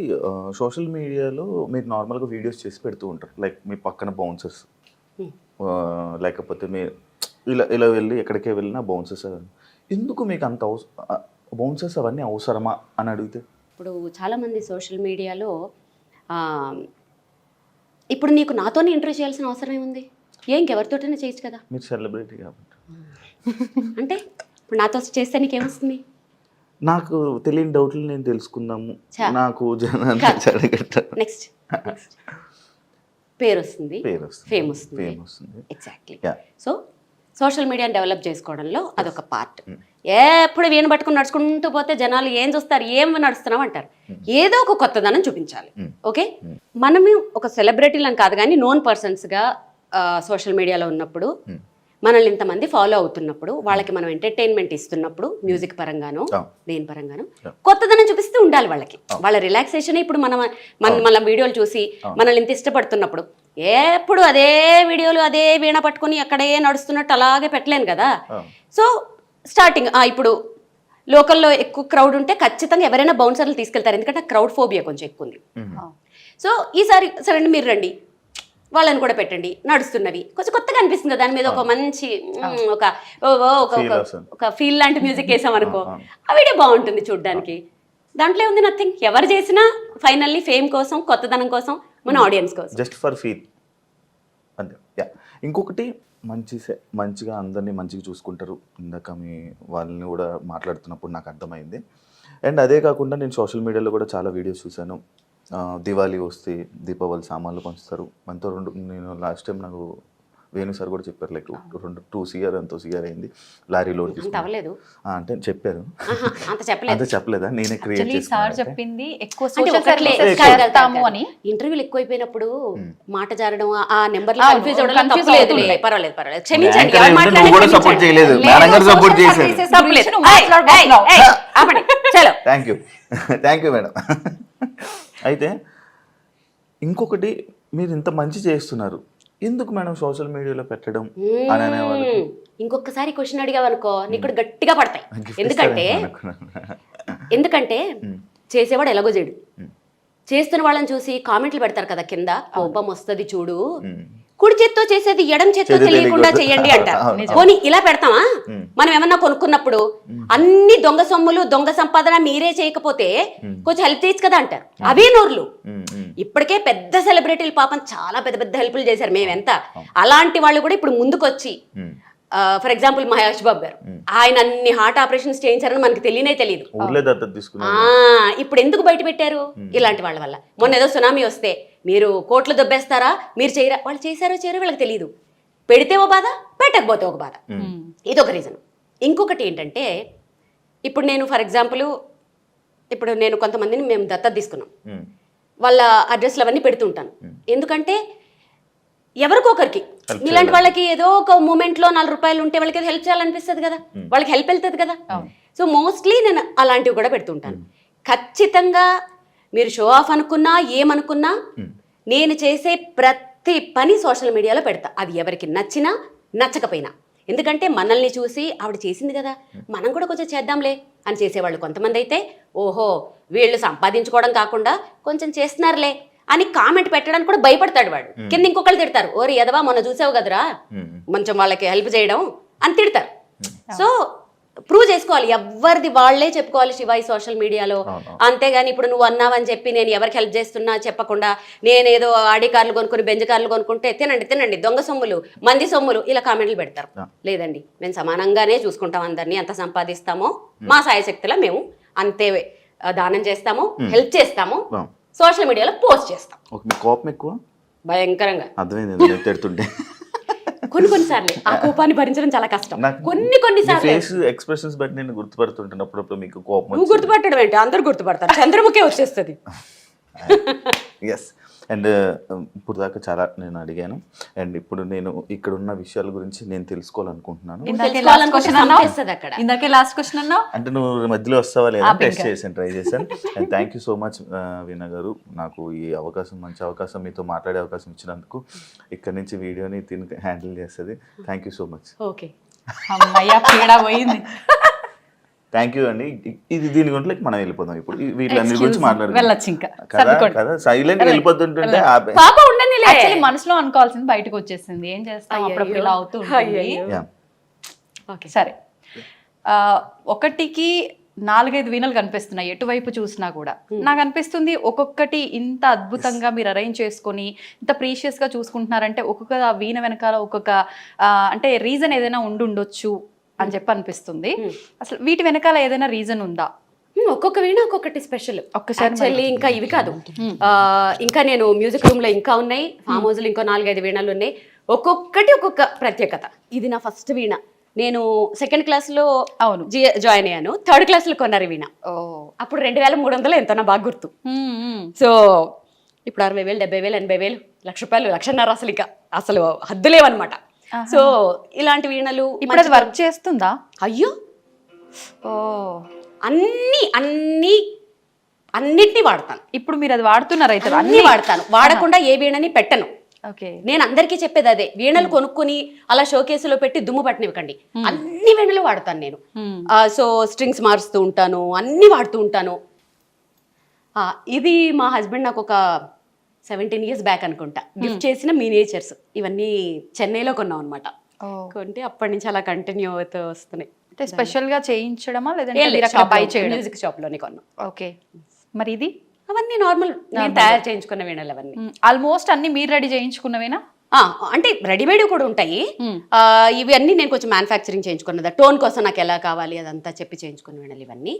సోషల్ మీడియాలో మీరు నార్మల్గా వీడియోస్ చేసి పెడుతూ ఉంటారు, లైక్ మీ పక్కన బౌన్సర్స్, లేకపోతే మీరు ఇలా వెళ్ళి ఎక్కడికే వెళ్ళినా బౌన్సర్స్. ఎందుకు మీకు అంత బౌన్సర్స్ అవన్నీ అవసరమా అని అడిగితే? ఇప్పుడు చాలామంది సోషల్ మీడియాలో ఇప్పుడు నీకు నాతోనే ఇంటర్వ్యూ చేయాల్సిన అవసరం ఏముంది? ఇంకెవరితోటైనా చేయొచ్చు కదా. మీరు సెలబ్రిటీ కాబట్టి. అంటే ఇప్పుడు నాతో చేస్తే నీకేమొస్తుంది? నాకు తెలియని డౌట్లు నేను తెలుసుకుందాము, నాకు నెక్స్ట్ పేరు వస్తుంది, ఫేమ్ వస్తుంది. ఎగ్జాక్ట్లీ. సో సోషల్ మీడియాని డెవలప్ చేసుకోవడంలో అదొక పార్ట్. ఎప్పుడు వీణ పట్టుకుని నడుచుకుంటూ పోతే జనాలు ఏం చూస్తారు, ఏం నడుస్తున్నాం అంటారు. ఏదో ఒక కొత్తదనం చూపించాలి. ఓకే, మనము ఒక సెలబ్రిటీలను కాదు కానీ నోన్ పర్సన్స్గా సోషల్ మీడియాలో ఉన్నప్పుడు, మనల్ని ఇంతమంది ఫాలో అవుతున్నప్పుడు, వాళ్ళకి మనం ఎంటర్టైన్మెంట్ ఇస్తున్నప్పుడు, మ్యూజిక్ పరంగానో దేని పరంగానో కొత్తదనం చూపిస్తూ ఉండాలి వాళ్ళకి. వాళ్ళ రిలాక్సేషన్ ఇప్పుడు మన వీడియోలు చూసి మనల్ని ఇంత ఇష్టపడుతున్నప్పుడు ఎప్పుడు అదే వీడియోలు అదే వీణ పట్టుకుని అక్కడే నడుస్తున్నట్టు అలాగే పెట్టలేను కదా. సో స్టార్టింగ్ ఇప్పుడు లోకల్లో ఎక్కువ క్రౌడ్ ఉంటే ఖచ్చితంగా ఎవరైనా బౌన్సర్లు తీసుకెళ్తారు, ఎందుకంటే క్రౌడ్ ఫోబియా కొంచెం ఎక్కువ ఉంది. సో ఈసారి సరే మీరు రండి, వాళ్ళని కూడా పెట్టండి, నడుస్తున్నవి కొంచెం కొత్తగా అనిపిస్తుంది కదా, దాని మీద ఒక మంచి ఒక ఫీల్ లాంటి మ్యూజిక్ వేసాం అనుకో, ఆ వీడియో బాగుంటుంది చూడడానికి. దాంట్లో ఉంది నథింగ్. ఎవరు చేసినా ఫైనల్లీ ఫేమ్ కోసం, కొత్తదనం కోసం, మన ఆడియన్స్ కోసం, జస్ట్ ఫర్ ఫీల్ అంతే. ఇంకొకటి మంచిగా అందరినీ మంచిగా చూసుకుంటారు. ఇందాక మీ వాళ్ళని కూడా మాట్లాడుతున్నప్పుడు నాకు అర్థమైంది. అండ్ అదే కాకుండా నేను సోషల్ మీడియాలో కూడా చాలా వీడియోస్ చూశాను. దివాళీ వస్తే దీపావళి సామాన్లు పంచుతారు మనతో. నేను లాస్ట్ టైం నాకు వేణు సార్ కూడా చెప్పారు, లైక్ 2 CR ఎంతో CR అయింది లారీ లోడ్ అవ్వలేదు అంటే చెప్పారు. అంత చెప్పలేదా? నేనే క్రియేట్ సార్ చెప్పింది ఎక్కువ ఇంటర్వ్యూలు ఎక్కువైపోయినప్పుడు మాట జారడం, ఆ నెంబర్ కన్ఫ్యూజ్ అవ్వడం తప్పలేదు. పర్వాలేదు క్షమించండి. సపోర్ట్ చేయలేదు, మేడం గారు సపోర్ట్ చేశారు. Thank you madam. అయితే ఇంకొకటి, మీరు ఇంత మంచి చేస్తున్నారు, ఎందుకు మేడం సోషల్ మీడియాలో పెట్టడం అని అనేవాళ్ళు. ఇంకొకసారి క్వశ్చన్ అడిగావనుకో నీకు కూడా గట్టిగా పడతాయి. ఎందుకంటే చేసేవాడు ఎలాగో చేయడు, చేస్తున్న వాళ్ళని చూసి కామెంట్లు పెడతారు కదా కింద, కోపం వస్తుంది చూడు, కుడి చేత్తో చేసేది ఎడం చేత్తో తెలియకుండా చెయ్యండి అంటారు. పోనీ ఇలా పెడతామా? మనం ఏమన్నా కొనుక్కున్నప్పుడు అన్ని దొంగ సొమ్ములు దొంగ సంపాదన మీరే చేయకపోతే కొంచెం హెల్ప్ చేయొచ్చు కదా అంటారు. అవే నోర్లు. ఇప్పటికే పెద్ద సెలబ్రిటీలు పాపం చాలా పెద్ద పెద్ద హెల్ప్లు చేశారు, మేమెంత. అలాంటి వాళ్ళు కూడా ఇప్పుడు ముందుకొచ్చి, ఫర్ ఎగ్జాంపుల్ మహేష్ బాబు గారు, ఆయన అన్ని హార్ట్ ఆపరేషన్స్ చేయించారని మనకి తెలియదు. ఇప్పుడు ఎందుకు బయట పెట్టారు? ఇలాంటి వాళ్ళ వల్ల. మొన్న ఏదో సునామీ వస్తే మీరు కోట్లు దొబ్బేస్తారా, మీరు చేయరా, వాళ్ళు చేశారో చేయరో వీళ్ళకి తెలియదు. పెడితే ఓ బాధ, పెట్టకపోతే ఒక బాధ. ఇదొక రీజన్. ఇంకొకటి ఏంటంటే, ఇప్పుడు నేను ఫర్ ఎగ్జాంపుల్ ఇప్పుడు నేను కొంతమందిని మేము దత్తత తీసుకున్నాం. వాళ్ళ అడ్రస్లు అవన్నీ పెడుతుంటాను. ఎందుకంటే ఎవరికొకరికి ఇలాంటి వాళ్ళకి ఏదో ఒక మూమెంట్లో 4 రూపాయలు ఉంటే వాళ్ళకి హెల్ప్ చేయాలనిపిస్తుంది కదా, వాళ్ళకి హెల్ప్ వెళ్తుంది కదా. సో మోస్ట్లీ నేను అలాంటివి కూడా పెడుతుంటాను. ఖచ్చితంగా మీరు షో ఆఫ్ అనుకున్నా ఏమనుకున్నా నేను చేసే ప్రతి పని సోషల్ మీడియాలో పెడతా, అది ఎవరికి నచ్చినా నచ్చకపోయినా. ఎందుకంటే మనల్ని చూసి ఆవిడ చేసింది కదా, మనం కూడా కొంచెం చేద్దాంలే అని చేసేవాళ్ళు కొంతమంది అయితే, ఓహో వీళ్ళు సంపాదించుకోవడం కాకుండా కొంచెం చేస్తున్నారులే అని కామెంట్ పెట్టడానికి కూడా భయపడతాడు వాడు. కింద ఇంకొకళ్ళు తిడతారు, ఓరి ఎదవా మొన్న చూసావు కదరా కొంచెం వాళ్ళకి హెల్ప్ చేయడం అని తిడతారు. సో ప్రూవ్ చేసుకోవాలి, ఎవరిది వాళ్లే చెప్పుకోవాలి శివాయి సోషల్ మీడియాలో. అంతేగాని ఇప్పుడు నువ్వు అన్నావని చెప్పి నేను ఎవరికి హెల్ప్ చేస్తున్నా చెప్పకుండా నేనేదో ఆడి కార్లు కొనుక్కుని బెంజ్ కార్లు కొనుక్కుంటే తినండి దొంగ సొమ్ములు మంది సొమ్ములు ఇలా కామెంట్లు పెడతారు. లేదండి, మేము సమానంగానే చూసుకుంటాం అందరినీ, ఎంత సంపాదిస్తామో మా సాయశక్తిలో మేము అంతే దానం చేస్తాము, హెల్ప్ చేస్తాము, సోషల్ మీడియాలో పోస్ట్ చేస్తాం. కోపం ఎక్కువ భయంకరంగా అర్థమైంది తిడుతుంటే. కొన్నిసార్లు ఆ కోపాన్ని భరించడం చాలా కష్టం. కొన్నిసార్లు ఎక్స్ప్రెషన్స్ బట్టి నేను గుర్తుపడుతుంటాను. అప్పుడప్పుడు మీకు కోపం నువ్వు గుర్తుపట్టడం ఏంటి, అందరు గుర్తుపడతారు, చంద్రముఖే వచ్చేస్తుంది. ఎస్. అండ్ ఇప్పుడు దాకా చాలా నేను అడిగాను, అండ్ ఇప్పుడు నేను ఇక్కడ ఉన్న విషయాల గురించి నేను తెలుసుకోవాలనుకుంటున్నాను. ఇందాకే లాస్ట్ క్వశ్చన్ అన్నా అంటే నువ్వు మధ్యలో వస్తావా లేదా టెస్ట్ చేశాను, ట్రై చేశాను. And thank you so much Veena garu, నాకు ఈ అవకాశం మంచి అవకాశం మీతో మాట్లాడే అవకాశం ఇచ్చినందుకు. ఇక్కడ నుంచి వీడియోని తిని హ్యాండిల్ చేస్తుంది. Thank you so much. Okay పోయింది. థ్యాంక్ యూ అండి. ఇది దీని గురించి మనం వెళ్ళిపోదాం. ఇప్పుడు వీళ్ళందరి గురించి వెళ్ళొచ్చు ఇంకా కదా సైలెంట్ వెళ్ళిపోతుంటే మనసులో అనుకోవాల్సింది బయటకు వచ్చేసింది. ఏం చేస్తాం, అప్పుడప్పుడు ఇలా అవుతూ ఉంటుంది. సరే, ఒకటికి 4-5 వీణలు కనిపిస్తున్నాయి ఎటువైపు చూసినా కూడా. నాకు అనిపిస్తుంది ఒక్కొక్కటి ఇంత అద్భుతంగా మీరు అరేంజ్ చేసుకొని ఇంత ప్రీషియస్ గా చూసుకుంటున్నారంటే ఒక్కొక్క వీణ వెనకాల ఒక్కొక్క అంటే రీజన్ ఏదైనా ఉండొచ్చు అని చెప్పి అనిపిస్తుంది. అసలు వీటి వెనకాల ఏదైనా రీజన్ ఉందా? ఒక్కొక్క వీణ ఒక్కొక్కటి స్పెషల్. ఒక్కసారి ఇంకా ఇవి కాదు, ఇంకా నేను మ్యూజిక్ రూమ్ లో ఇంకా ఉన్నాయి, ఫామ్ హౌస్ లో ఇంకో 4-5 వీణలు ఉన్నాయి. ఒక్కొక్కటి ఒక్కొక్క ప్రత్యేకత. ఇది నా ఫస్ట్ వీణ. నేను 2nd క్లాస్లో జాయిన్ అయ్యాను, 3rd క్లాస్లో కొన్నారు వీణ. అప్పుడు 2300 ఎంతో నా బాగా గుర్తు. సో ఇప్పుడు 60,000, 70,000, 80,000, ₹1,00,000, ₹1,50,000 అసలు హద్దులేవన్నమాట. సో ఇలాంటి వీణలు ఇప్పుడు అది వర్క్ చేస్తుందా? అయ్యో అన్నిటినీ వాడతాను. ఇప్పుడు మీరు అది వాడుతున్నారు అయితే? అన్ని వాడతాను, వాడకుండా ఏ వీణని పెట్టను. నేను అందరికీ చెప్పేది అదే, వీణలు కొనుక్కుని అలా షోకేసులో పెట్టి దుమ్ము పట్టనివ్వకండి. అన్ని వీణలు వాడతాను నేను. సో స్ట్రింగ్స్ మారుస్తూ ఉంటాను, అన్ని వాడుతూ ఉంటాను. ఇది మా హస్బెండ్ నాకు ఒక 17 years బ్యాక్ అనుకుంటా గిఫ్ట్ చేసిన మినియేచర్స్. ఇవన్నీ చెన్నైలో కొన్నాం అనమాట. కొంటే అప్పటి నుంచి అలా కంటిన్యూ అవుతూ వస్తున్నాయి. అంటే స్పెషల్ గా చేయించడమా లేదంటే మ్యూజిక్ షాప్ లోనే కొన్నాం. ఓకే, మరి ఇది అవన్నీ నార్మల్ నేను తయారు చేయించుకున్న వీణలు అవన్నీ. ఆల్మోస్ట్ అన్ని మీరు రెడీ చేయించుకున్నవేనా? అంటే రెడీమేడ్ కూడా ఉంటాయి. ఇవి అన్ని నేను కొంచెం మ్యానుఫ్యాక్చరింగ్ చేయించుకున్నది. టోన్ కోసం నాకు ఎలా కావాలి అదంతా చెప్పి చేయించుకున్న వీణలు ఇవన్నీ.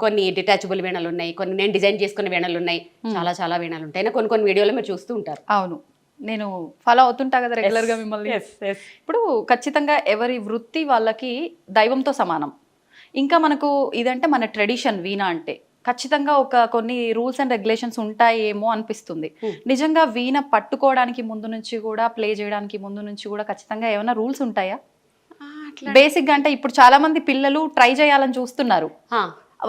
కొన్ని డిటాచబుల్ వీణలు ఉన్నాయి, కొన్ని నేను డిజైన్ చేసుకున్న వీణలు ఉన్నాయి, చాలా వీణలు ఉంటాయి. కొన్ని వీడియోలో మీరు చూస్తూ ఉంటారు. అవును, నేను ఫాలో అవుతుంటా కదా రెగ్యులర్ గా మిమ్మల్ని. ఇప్పుడు ఖచ్చితంగా ఎవరి వృత్తి వాళ్ళకి దైవంతో సమానం. ఇంకా మనకు ఇదంటే మన ట్రెడిషన్ వీణ అంటే ఖచ్చితంగా కొన్ని రూల్స్ అండ్ రెగ్యులేషన్స్ ఉంటాయేమో అనిపిస్తుంది. నిజంగా వీణ పట్టుకోవడానికి ముందు నుంచి కూడా, ప్లే చేయడానికి ముందు నుంచి కూడా ఖచ్చితంగా ఏమైనా రూల్స్ ఉంటాయా? బేసిక్ గా అంటే ఇప్పుడు చాలా మంది పిల్లలు ట్రై చేయాలని చూస్తున్నారు,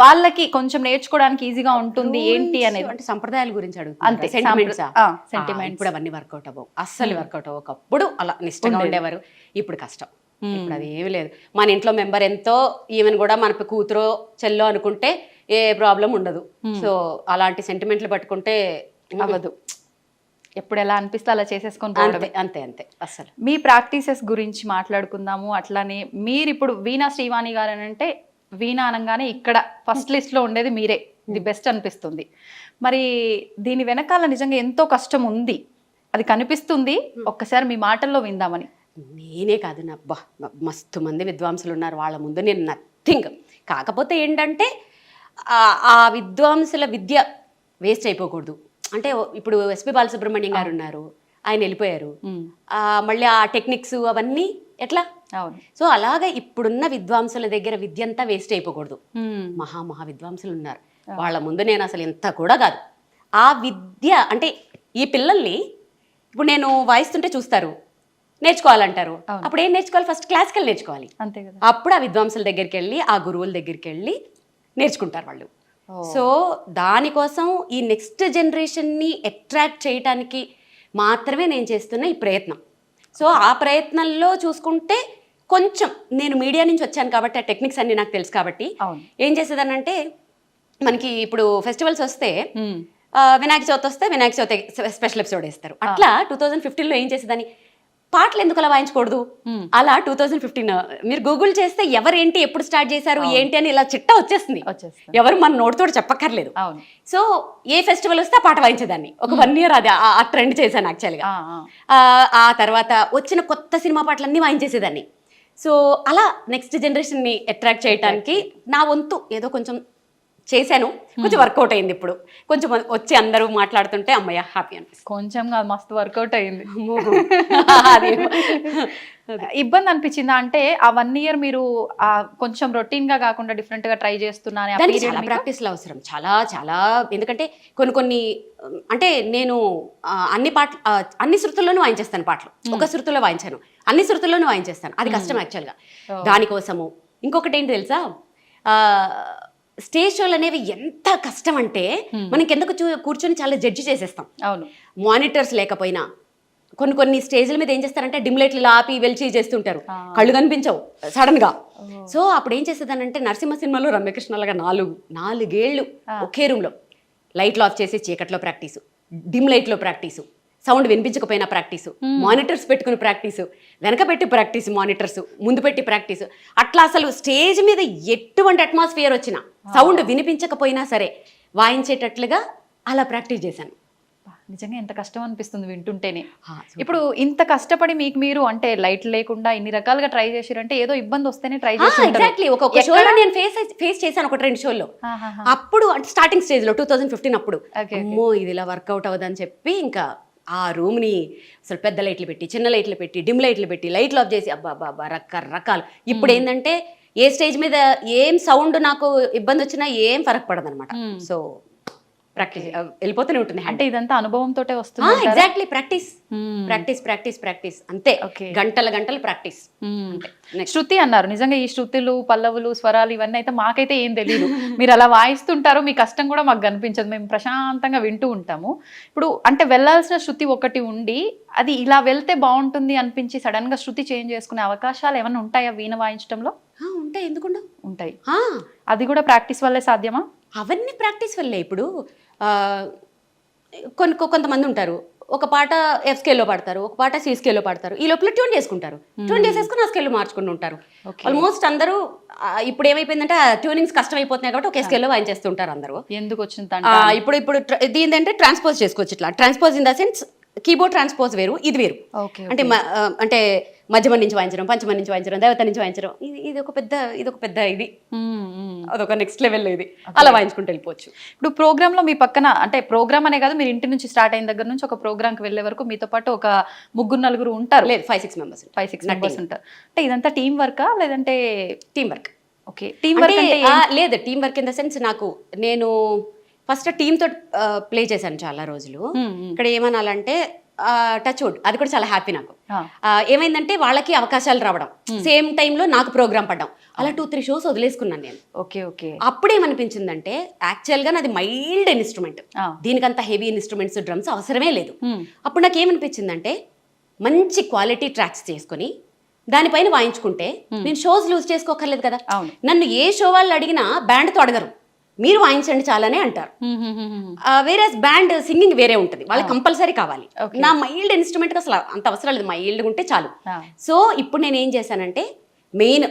వాళ్ళకి కొంచెం నేర్చుకోవడానికి ఈజీగా ఉంటుంది ఏంటి అనేది. అంటే సంప్రదాయాల గురించి అడుగుతారు అంతే. సెంటిమెంట్స్ ఇప్పుడు అవన్నీ వర్కౌట్ అవ్వవు, అస్సలు వర్కౌట్ అవ్వవు. ఒకప్పుడు అలా నిష్టంగా ఉండేవారు, ఇప్పుడు కష్టం. ఇప్పుడు అది ఏమి లేదు. మన ఇంట్లో మెంబర్ ఎంతో, ఈవెన్ కూడా మన కూతురో చెల్లో అనుకుంటే ఏ ప్రాబ్లం ఉండదు. సో అలాంటి సెంటిమెంట్లు పట్టుకుంటే అవ్వదు. ఎప్పుడు ఎలా అనిపిస్తే అలా చేసేసుకొని అంతే అసలు. మీ ప్రాక్టీసెస్ గురించి మాట్లాడుకుందాము. అట్లానే మీరు ఇప్పుడు వీణా శ్రీవాణి గారు అని అంటే వీణా అనగానే ఇక్కడ ఫస్ట్ లిస్ట్ లో ఉండేది మీరే, ది బెస్ట్ అనిపిస్తుంది. మరి దీని వెనకాల నిజంగా ఎంతో కష్టం ఉంది, అది కనిపిస్తుంది. ఒక్కసారి మీ మాటల్లో విందామని. నేనే కాదు, మస్తు మంది విద్వాంసులు ఉన్నారు, వాళ్ళ ముందు నేను నథింగ్. కాకపోతే ఏంటంటే ఆ విద్వాంసుల విద్య వేస్ట్ అయిపోకూడదు. అంటే ఇప్పుడు ఎస్పి బాలసుబ్రహ్మణ్యం గారు ఉన్నారు, ఆయన వెళ్ళిపోయారు. మళ్ళీ ఆ టెక్నిక్స్ అవన్నీ ఎట్లా? సో అలాగా ఇప్పుడున్న విద్వాంసుల దగ్గర విద్య అంతా వేస్ట్ అయిపోకూడదు. మహా విద్వాంసులు ఉన్నారు, వాళ్ళ ముందు నేను అసలు ఎంత కూడా కాదు. ఆ విద్య అంటే ఈ పిల్లల్ని ఇప్పుడు నేను వాయిస్తుంటే చూస్తారు, నేర్చుకోవాలంటారు. అప్పుడు ఏం నేర్చుకోవాలి? ఫస్ట్ క్లాసికల్ నేర్చుకోవాలి. అంతే కదా. అప్పుడు ఆ విద్వాంసుల దగ్గరికి వెళ్ళి ఆ గురువుల దగ్గరికి వెళ్ళి నేర్చుకుంటారు వాళ్ళు. సో దానికోసం ఈ నెక్స్ట్ జనరేషన్ని అట్రాక్ట్ చేయడానికి మాత్రమే నేను చేస్తున్న ఈ ప్రయత్నం. సో ఆ ప్రయత్నంలో చూసుకుంటే కొంచెం నేను మీడియా నుంచి వచ్చాను కాబట్టి ఆ టెక్నిక్స్ అన్ని నాకు తెలుసు కాబట్టి ఏం చేసేదానంటే, మనకి ఇప్పుడు ఫెస్టివల్స్ వస్తే వినాయక చవితి వస్తే వినాయక చవితి స్పెషల్ ఎపిసోడ్ వేస్తారు. అట్లా 2015లో ఏం చేసేదాన్ని, పాటలు ఎందుకు అలా వాయించకూడదు, అలా 2015 మీరు గూగుల్ చేస్తే ఎవరేంటి ఎప్పుడు స్టార్ట్ చేశారు ఏంటి అని ఇలా చిట్టా వచ్చేస్తుంది. ఎవరు మన నోటితో చెప్పక్కర్లేదు. సో ఏ ఫెస్టివల్ వస్తే ఆ పాట వాయించేదాన్ని. ఒక 1 year అది ఆ ట్రెండ్ చేశాను యాక్చువల్గా. ఆ తర్వాత వచ్చిన కొత్త సినిమా పాటలన్నీ వాయించేసేదాన్ని. సో అలా నెక్స్ట్ జనరేషన్ని అట్రాక్ట్ చేయడానికి నా వంతు ఏదో కొంచెం చేశాను. కొంచెం వర్కౌట్ అయింది. ఇప్పుడు కొంచెం వచ్చి అందరూ మాట్లాడుతుంటే అమ్మయ్య హ్యాపీ అనిపిస్తుంది. కొంచెం కాదు, మస్తు వర్కౌట్ అయింది. ఇబ్బంది అనిపించిందా అంటే ఆ 1 year మీరు కొంచెం రొటీన్ గా కాకుండా డిఫరెంట్ గా ట్రై చేస్తున్నాను? ప్రాక్టీస్లో అవసరం చాలా చాలా. ఎందుకంటే కొన్ని అంటే నేను అన్ని శృతుల్లోనూ వాయించేస్తాను పాటలు. ఒక శృతుల్లో వాయించాను, అన్ని శృతుల్లోనూ వాయించేస్తాను. అది కష్టం యాక్చువల్గా. దానికోసము ఇంకొకటి ఏంటి తెలుసా, స్టేజ్ షోలు అనేవి ఎంత కష్టం అంటే మనకి ఎందుకు కూర్చొని చాలా జడ్జి చేసేస్తాం. అవును, మానిటర్స్ లేకపోయినా కొన్ని స్టేజ్ల మీద ఏం చేస్తారంటే డిమ్ లైట్లు ఆపి వెలిచి చేస్తుంటారు, కళ్ళు కనిపించవు సడన్ గా. సో అప్పుడు ఏం చేసేదానంటే నరసింహ సినిమాలో రమ్యకృష్ణలాగా 4 ఏళ్ళు ఒకే రూమ్ లో లైట్లు ఆఫ్ చేసి చీకట్లో ప్రాక్టీసు, డిమ్ లైట్లో ప్రాక్టీసు, సౌండ్ వినిపించకపోయినా ప్రాక్టీసు, మానిటర్స్ పెట్టుకుని ప్రాక్టీసు, వెనక పెట్టి ప్రాక్టీస్, మానిటర్స్ ముందు పెట్టి ప్రాక్టీసు. అట్లా అసలు స్టేజ్ మీద ఎటువంటి అట్మాస్ఫియర్ వచ్చినా సౌండ్ వినిపించకపోయినా సరే వాయించేటట్లుగా అలా ప్రాక్టీస్ చేశాను. నిజంగా ఎంత కష్టం అనిపిస్తుంది వింటుంటేనే. ఇప్పుడు ఇంత కష్టపడి మీకు మీరు అంటే లైట్ లేకుండా ఇన్ని రకాలుగా ట్రై చేసిరంటే ఏదో ఇబ్బంది వస్తేనే ట్రై చేసి ఎగ్జాక్ట్లీ. ఒక షోలో నేను ఫేస్ చేశాను, 1-2 షోల్లో. అప్పుడు అంటే స్టార్టింగ్ స్టేజ్ లో 2015 అప్పుడు అమ్మో ఇది ఇలా వర్కౌట్ అవ్వదని చెప్పి ఇంకా ఆ రూమ్ని అసలు పెద్ద లైట్లు పెట్టి, చిన్న లైట్లు పెట్టి, డిమ్ లైట్లు పెట్టి, లైట్లు ఆఫ్ చేసి అబ్బా రకరకాలు. ఇప్పుడు ఏంటంటే ఏ స్టేజ్ మీద ఏం సౌండ్ నాకు ఇబ్బంది వచ్చినా ఏం ఫరక్ పడదు అనమాట. సో ప్రాక్టీస్ వెళ్ళిపోతూనే ఉంటుంది. అంటే ఇదంతా అనుభవంతో వస్తుంది. Exactly. Practice practice practice practice అంతే. గంటలు ప్రాక్టీస్. శృతి అన్నారు, నిజంగా ఈ శృతులు, పల్లవులు, స్వరాలు ఇవన్నీ అయితే మాకైతే ఏం తెలియదు. మీరు అలా వాయిస్తుంటారు, మీ కష్టం కూడా మాకు కనిపించదు, మేము ప్రశాంతంగా వింటూ ఉంటాము. ఇప్పుడు అంటే వెళ్ళాల్సిన శృతి ఒకటి ఉండి అది ఇలా వెళ్తే బాగుంటుంది అనిపించి సడన్ గా శృతి చేంజ్ చేసుకునే అవకాశాలు ఏమైనా ఉంటాయా వీణ వాయించడంలో? ఉంటాయి, ఎందుకుండా ఉంటాయి. అది కూడా ప్రాక్టీస్ వల్లే సాధ్యమా? అవన్నీ ప్రాక్టీస్ వల్లే. ఇప్పుడు కొంతమంది ఉంటారు, ఒక పాట ఎఫ్ స్కేల్లో పాడతారు, ఒక పాట సి స్కేల్లో పాడతారు, ఈ లోపల ట్యూన్ చేసుకుంటారు, ట్యూన్ చేసేసుకుని ఆ స్కేల్లో మార్చుకుని ఉంటారు. ఆల్మోస్ట్ అందరూ ఇప్పుడు ఏమైపోయిందంటే ట్యూనింగ్స్ కష్టం అయిపోతున్నాయి కాబట్టి ఒకే స్కేల్లో వాయించేస్తుంటారు అందరూ. ఎందుకు వచ్చింది ఇప్పుడు దీని ట్రాన్స్పోజ్ చేసుకోవచ్చు. ఇట్లా transpose in the sense keyboard transpose వేరు, ఇది వేరు. అంటే మధ్యమం నుంచి వాయించడం, పంచమం నుంచి వాయించడం, దేవత నుంచి వాయించడం, ఇది ఒక పెద్ద ఇది అదొక నెక్స్ట్ లెవెల్లో ఇది అలా వాయించుకుంటూ వెళ్ళిపోవచ్చు. ఇప్పుడు ప్రోగ్రామ్ లో మీ పక్కన అంటే ప్రోగ్రామ్ అనే కాదు, మీరు ఇంటి నుంచి స్టార్ట్ అయిన దగ్గర నుంచి ఒక ప్రోగ్రామ్కి వెళ్ళే వరకు మీతో పాటు ఒక 3-4 ఉంటారు. లేదు, 5-6 మెంబర్స్ ఉంటారు. అంటే ఇదంతా టీం వర్కా లేదంటే? Team work. Okay, team work అంటే లేదు, team work in the sense నేను ఫస్ట్ టీమ్ తో ప్లే చేశాను చాలా రోజులు. ఇక్కడ ఏమనాలంటే టచ్ వుడ్, అది కూడా చాలా హ్యాపీ నాకు. ఏమైందంటే వాళ్ళకి అవకాశాలు రావడం, సేమ్ టైంలో నాకు ప్రోగ్రామ్ పడ్డం, అలా 2-3 షోస్ వదిలేసుకున్నాను నేను. ఓకే. అప్పుడేమనిపించిందంటే యాక్చువల్గా నాది మైల్డ్ ఇన్స్ట్రుమెంట్, దీనికంత హెవీ ఇన్స్ట్రుమెంట్స్, డ్రమ్స్ అవసరమే లేదు. అప్పుడు నాకు ఏమనిపించిందంటే మంచి క్వాలిటీ ట్రాక్స్ చేసుకొని దానిపైన వాయించుకుంటే నేను షోస్ లూజ్ చేసుకోకర్లేదు కదా. నన్ను ఏ షో వాళ్ళు అడిగినా బ్యాండ్తో అడగరు, మీరు వాయించండి చాలానే అంటారు. వేరే బ్యాండ్ సింగింగ్ వేరే ఉంటుంది, వాళ్ళకి కంపల్సరీ కావాలి. నా మైల్డ్ ఇన్స్ట్రుమెంట్కి అసలు అంత అవసరం లేదు, మైల్డ్గా ఉంటే చాలు. సో ఇప్పుడు నేను ఏం చేశానంటే మెయిన్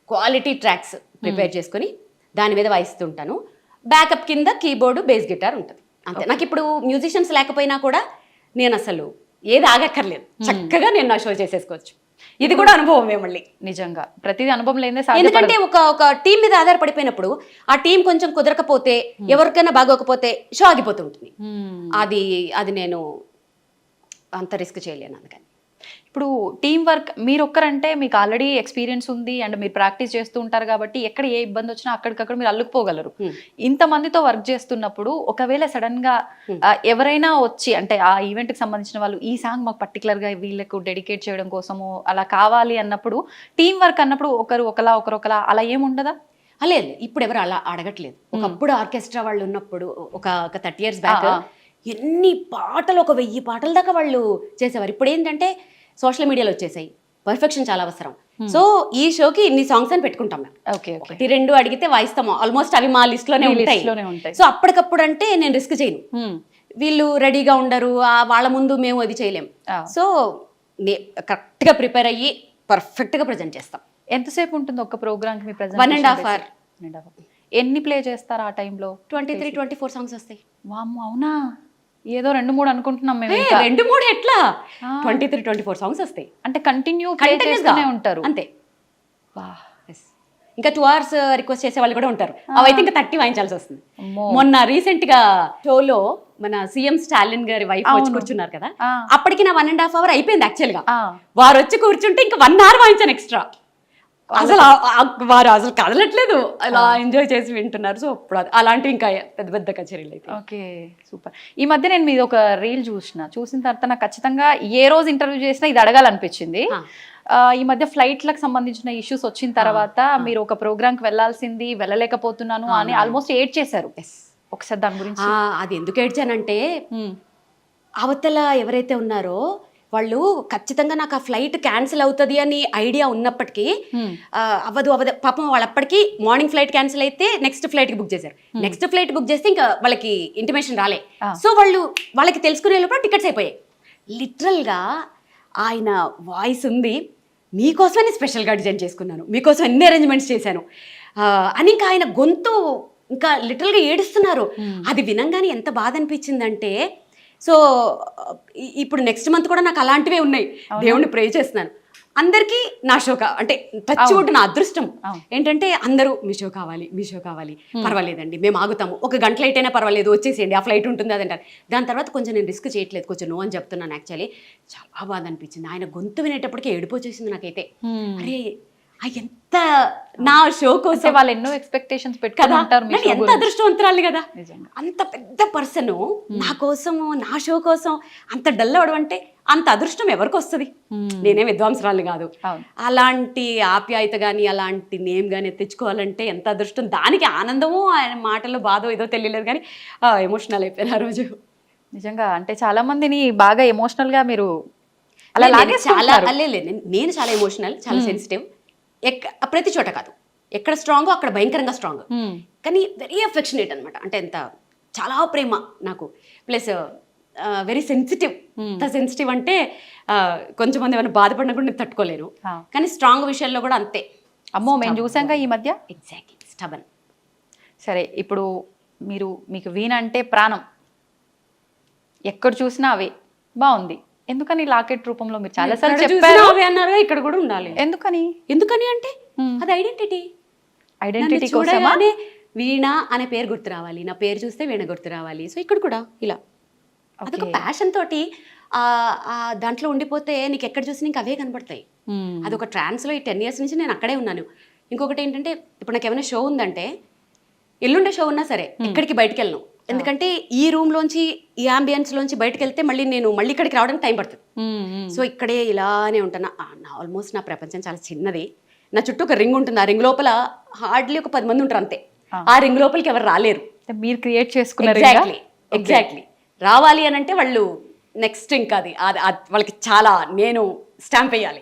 క్వాలిటీ ట్రాక్స్ ప్రిపేర్ చేసుకొని దాని మీద వాయిస్తుంటాను. బ్యాకప్ కింద కీబోర్డు, బేస్ గిటార్ ఉంటుంది అంతే. నాకు ఇప్పుడు మ్యూజిషియన్స్ లేకపోయినా కూడా నేను అసలు ఏది ఆగక్కర్లేదు, చక్కగా నేను నా షో చేసేసుకోవచ్చు. ఇది కూడా అనుభవమే మళ్ళీ. నిజంగా ప్రతిదీ అనుభవం లేదే. ఎందుకంటే ఒక టీం మీద ఆధారపడిపోయినప్పుడు ఆ టీం కొంచెం కుదరకపోతే, ఎవరికైనా బాగోకపోతే షో ఆగిపోతుంటుంది. అది నేను అంత రిస్క్ చేయలేను అందుకని. ఇప్పుడు టీం వర్క్ మీరు ఒక్కరంటే మీకు ఆల్రెడీ ఎక్స్పీరియన్స్ ఉంది అండ్ మీరు ప్రాక్టీస్ చేస్తూ ఉంటారు కాబట్టి ఎక్కడ ఏ ఇబ్బంది వచ్చినా అక్కడికక్కడ మీరు అల్లుకుపోగలరు. ఇంతమందితో వర్క్ చేస్తున్నప్పుడు ఒకవేళ సడన్ గా ఎవరైనా వచ్చి అంటే ఆ ఈవెంట్ కి సంబంధించిన వాళ్ళు ఈ సాంగ్ మాకు పర్టికులర్ గా వీళ్ళకు డెడికేట్ చేయడం కోసము అలా కావాలి అన్నప్పుడు టీం వర్క్ అన్నప్పుడు ఒకరు ఒకలా అలా ఏముండదా? లేదు, ఇప్పుడు ఎవరు అలా అడగట్లేదు. ఒకప్పుడు ఆర్కెస్ట్రా వాళ్ళు ఉన్నప్పుడు ఒక 30 years బ్యాక్ ఎన్ని పాటలు, 1000 పాటల దాకా వాళ్ళు చేసేవారు. ఇప్పుడు ఏంటంటే సోషల్ మీడియాలో వచ్చేసాయి, పర్ఫెక్షన్ చాలా అవసరం. సో ఈ షోకి ఇన్ని సాంగ్స్ అని పెట్టుకుంటాం మేము. ఓకే, 1-2 అడిగితే వాయిస్తాము, ఆల్మోస్ట్ అవి మా లిస్ట్ లోనే ఉంటాయి. సో అప్పటికప్పుడు అంటే నేను రిస్క్ చేయను, వీళ్ళు రెడీగా ఉండరు, వాళ్ళ ముందు మేము అది చేయలేం. సో కరెక్ట్ గా ప్రిపేర్ అయ్యి పర్ఫెక్ట్ గా ప్రజెంట్ చేస్తాం. ఎంతసేపు ఉంటుంది ఒక ప్రోగ్రామ్ కి మీ 1.5 hours. ఎన్ని ప్లే చేస్తారు ఆ టైంలో? 23-24 సాంగ్స్ వస్తాయి. వామ్మో, అవునా? ఏదో 2-3 అనుకుంటున్నాం మేము. 2-3 ఎట్లా, 23-24 సాంగ్స్ వస్తాయి. అంటే కంటిన్యూ ప్లే చేస్తూనే ఉంటారు అంతే. ఇంకా 2 hours రిక్వెస్ట్ చేసే వాళ్ళు కూడా ఉంటారు. అవైతే ఇంకా 30 వాయించాల్సి వస్తుంది. మొన్న రీసెంట్ గా షోలో మన సీఎం స్టాలిన్ గారి వైఫ్ వచ్చి కూర్చున్నారు కదా, అప్పటికి నా 1.5 hour అయిపోయింది యాక్చువల్ గా. వారు వచ్చి కూర్చుంటే ఇంకా 1 hour వాయించాను ఎక్స్ట్రా. అసలు వారు అసలు కదలట్లేదు, అలా ఎంజాయ్ చేసి వింటున్నారు. సో ఇప్పుడు అలాంటివి ఇంకా పెద్ద పెద్ద కచేరీలు అయితే. Okay, super. ఈ మధ్య నేను మీది ఒక రీల్ చూసిన తర్వాత నాకు ఖచ్చితంగా ఏ రోజు ఇంటర్వ్యూ చేసినా ఇది అడగాలనిపించింది. ఈ మధ్య ఫ్లైట్లకు సంబంధించిన ఇష్యూస్ వచ్చిన తర్వాత మీరు ఒక ప్రోగ్రామ్కి వెళ్ళాల్సింది, వెళ్ళలేకపోతున్నాను అని ఆల్మోస్ట్ ఏడ్ చేశారు. ఒకసారి దాని గురించి. అది ఎందుకు ఏడ్చానంటే, అవతల ఎవరైతే ఉన్నారో వాళ్ళు ఖచ్చితంగా నాకు ఆ ఫ్లైట్ క్యాన్సిల్ అవుతుంది అని ఐడియా ఉన్నప్పటికీ అవ్వదు పాపం. వాళ్ళు అప్పటికి మార్నింగ్ ఫ్లైట్ క్యాన్సిల్ అయితే నెక్స్ట్ ఫ్లైట్కి బుక్ చేశారు. నెక్స్ట్ ఫ్లైట్ బుక్ చేస్తే ఇంకా వాళ్ళకి ఇంటిమేషన్ రాలే. సో వాళ్ళకి తెలుసుకునే లోపల టికెట్స్ అయిపోయాయి. లిటరల్గా ఆయన వాయిస్ ఉంది, మీకోసమని స్పెషల్గా డిజైన్ చేసుకున్నాను, మీకోసం ఎన్ని అరేంజ్మెంట్స్ చేశాను అని ఇంకా ఆయన గొంతు ఇంకా లిటరల్గా ఏడుస్తున్నారు. అది వినంగానే ఎంత బాధ అనిపించిందంటే, సో ఇప్పుడు నెక్స్ట్ మంత్ కూడా నాకు అలాంటివే ఉన్నాయి. దేవుణ్ణి ప్రే చేస్తున్నాను. అందరికీ నా షో అంటే టచ్ వుడ్ నా అదృష్టం ఏంటంటే అందరూ మీ షో కావాలి, పర్వాలేదండి మేము ఆగుతాము, 1 గంట లేట్ అయినా పర్వాలేదు వచ్చేసేయండి, ఆ ఫ్లైట్ ఉంటుంది అదంటారు. దాని తర్వాత కొంచెం నేను రిస్క్ చేయట్లేదు, కొంచెం నో అని చెప్తున్నాను. యాక్చువల్లీ చాలా బాధ అనిపించింది. ఆయన గొంతు వినేటప్పటికీ ఏడుపు వచ్చేసింది నాకైతే. అరే ఎంత నా షో కోసం వాళ్ళు ఎన్నో ఎక్స్పెక్టేషన్స్ పెట్టుకుంటారు, ఎంత అదృష్టవంతురాలి కదా. అంత పెద్ద పర్సన్ నా కోసము, నా షో కోసం అంత డల్ అవడం అంటే అంత అదృష్టం ఎవరికి వస్తుంది? నేనే విద్వాంసరాలు కాదు. అలాంటి ఆప్యాయత కానీ అలాంటి నేమ్ కానీ తెచ్చుకోవాలంటే ఎంత అదృష్టం. దానికి ఆనందము ఆయన మాటలు బాధో ఏదో తెలియలేదు కానీ ఎమోషనల్ అయిపోయాను ఆ రోజు. నిజంగా అంటే చాలా మందిని బాగా ఎమోషనల్ గా మీరు అలా నేను చాలా ఎమోషనల్, చాలా సెన్సిటివ్. ప్రతి చోట కాదు, ఎక్కడ స్ట్రాంగో అక్కడ భయంకరంగా స్ట్రాంగ్, కానీ వెరీ అఫెక్షనేట్ అనమాట. అంటే ఎంత చాలా ప్రేమ నాకు, ప్లస్ వెరీ సెన్సిటివ్. ఎంత సెన్సిటివ్ అంటే కొంచెం మంది ఏమైనా బాధపడినా కూడా నేను తట్టుకోలేను, కానీ స్ట్రాంగ్ విషయాల్లో కూడా అంతే. అమ్మో, మేము చూసాంగా ఈ మధ్య. Exactly, stubborn. సరే, ఇప్పుడు మీకు వీణ అంటే ప్రాణం, ఎక్కడ చూసినా అవే. బాగుంది, ఎందుకని లాకెట్ రూపంలో మీరు చాలా సార్లు చెప్పారు అన్నారు, ఇక్కడ కూడా ఉండాలి. ఎందుకని అంటే అది ఐడెంటిటీ కోసమే. వీణ అనే పేరు గుర్తు రావాలి, నా పేరు చూస్తే వీణ గుర్తు రావాలి. సో ఇక్కడ కూడా ఇలా అదొక ప్యాషన్ తోటి దాంట్లో ఉండిపోతే నీకు ఎక్కడ చూసినా ఇంకా అవే కనబడతాయి. అదొక ట్రాన్స్లో ఈ 10 years నుంచి నేను అక్కడే ఉన్నాను. ఇంకొకటి ఏంటంటే, ఇప్పుడు నాకు ఏమైనా షో ఉందంటే, ఎల్లుండే షో ఉన్నా సరే ఎక్కడికి బయటకు వెళ్ళను. ఎందుకంటే ఈ రూమ్ లోంచి, ఈ అంబియన్స్ లోంచి బయటకు వెళ్తే మళ్ళీ ఇక్కడికి రావడానికి టైం పడుతుంది. సో ఇక్కడే ఇలానే ఉంటాను. ఆల్మోస్ట్ నా ప్రపంచం చాలా చిన్నది. నా చుట్టూ ఒక రింగ్ ఉంటుంది, ఆ రింగ్ లోపల హార్డ్లీ ఒక 10 మంది ఉంటారు అంతే. ఆ రింగ్ లోపలికి ఎవరు రాలేరు, మీరు క్రియేట్ చేసుకున్నారు. ఎగ్జాక్ట్లీ. రావాలి అని అంటే వాళ్ళు నెక్స్ట్ ఇంకా అది వాళ్ళకి చాలా నేను స్టాంప్ వేయాలి.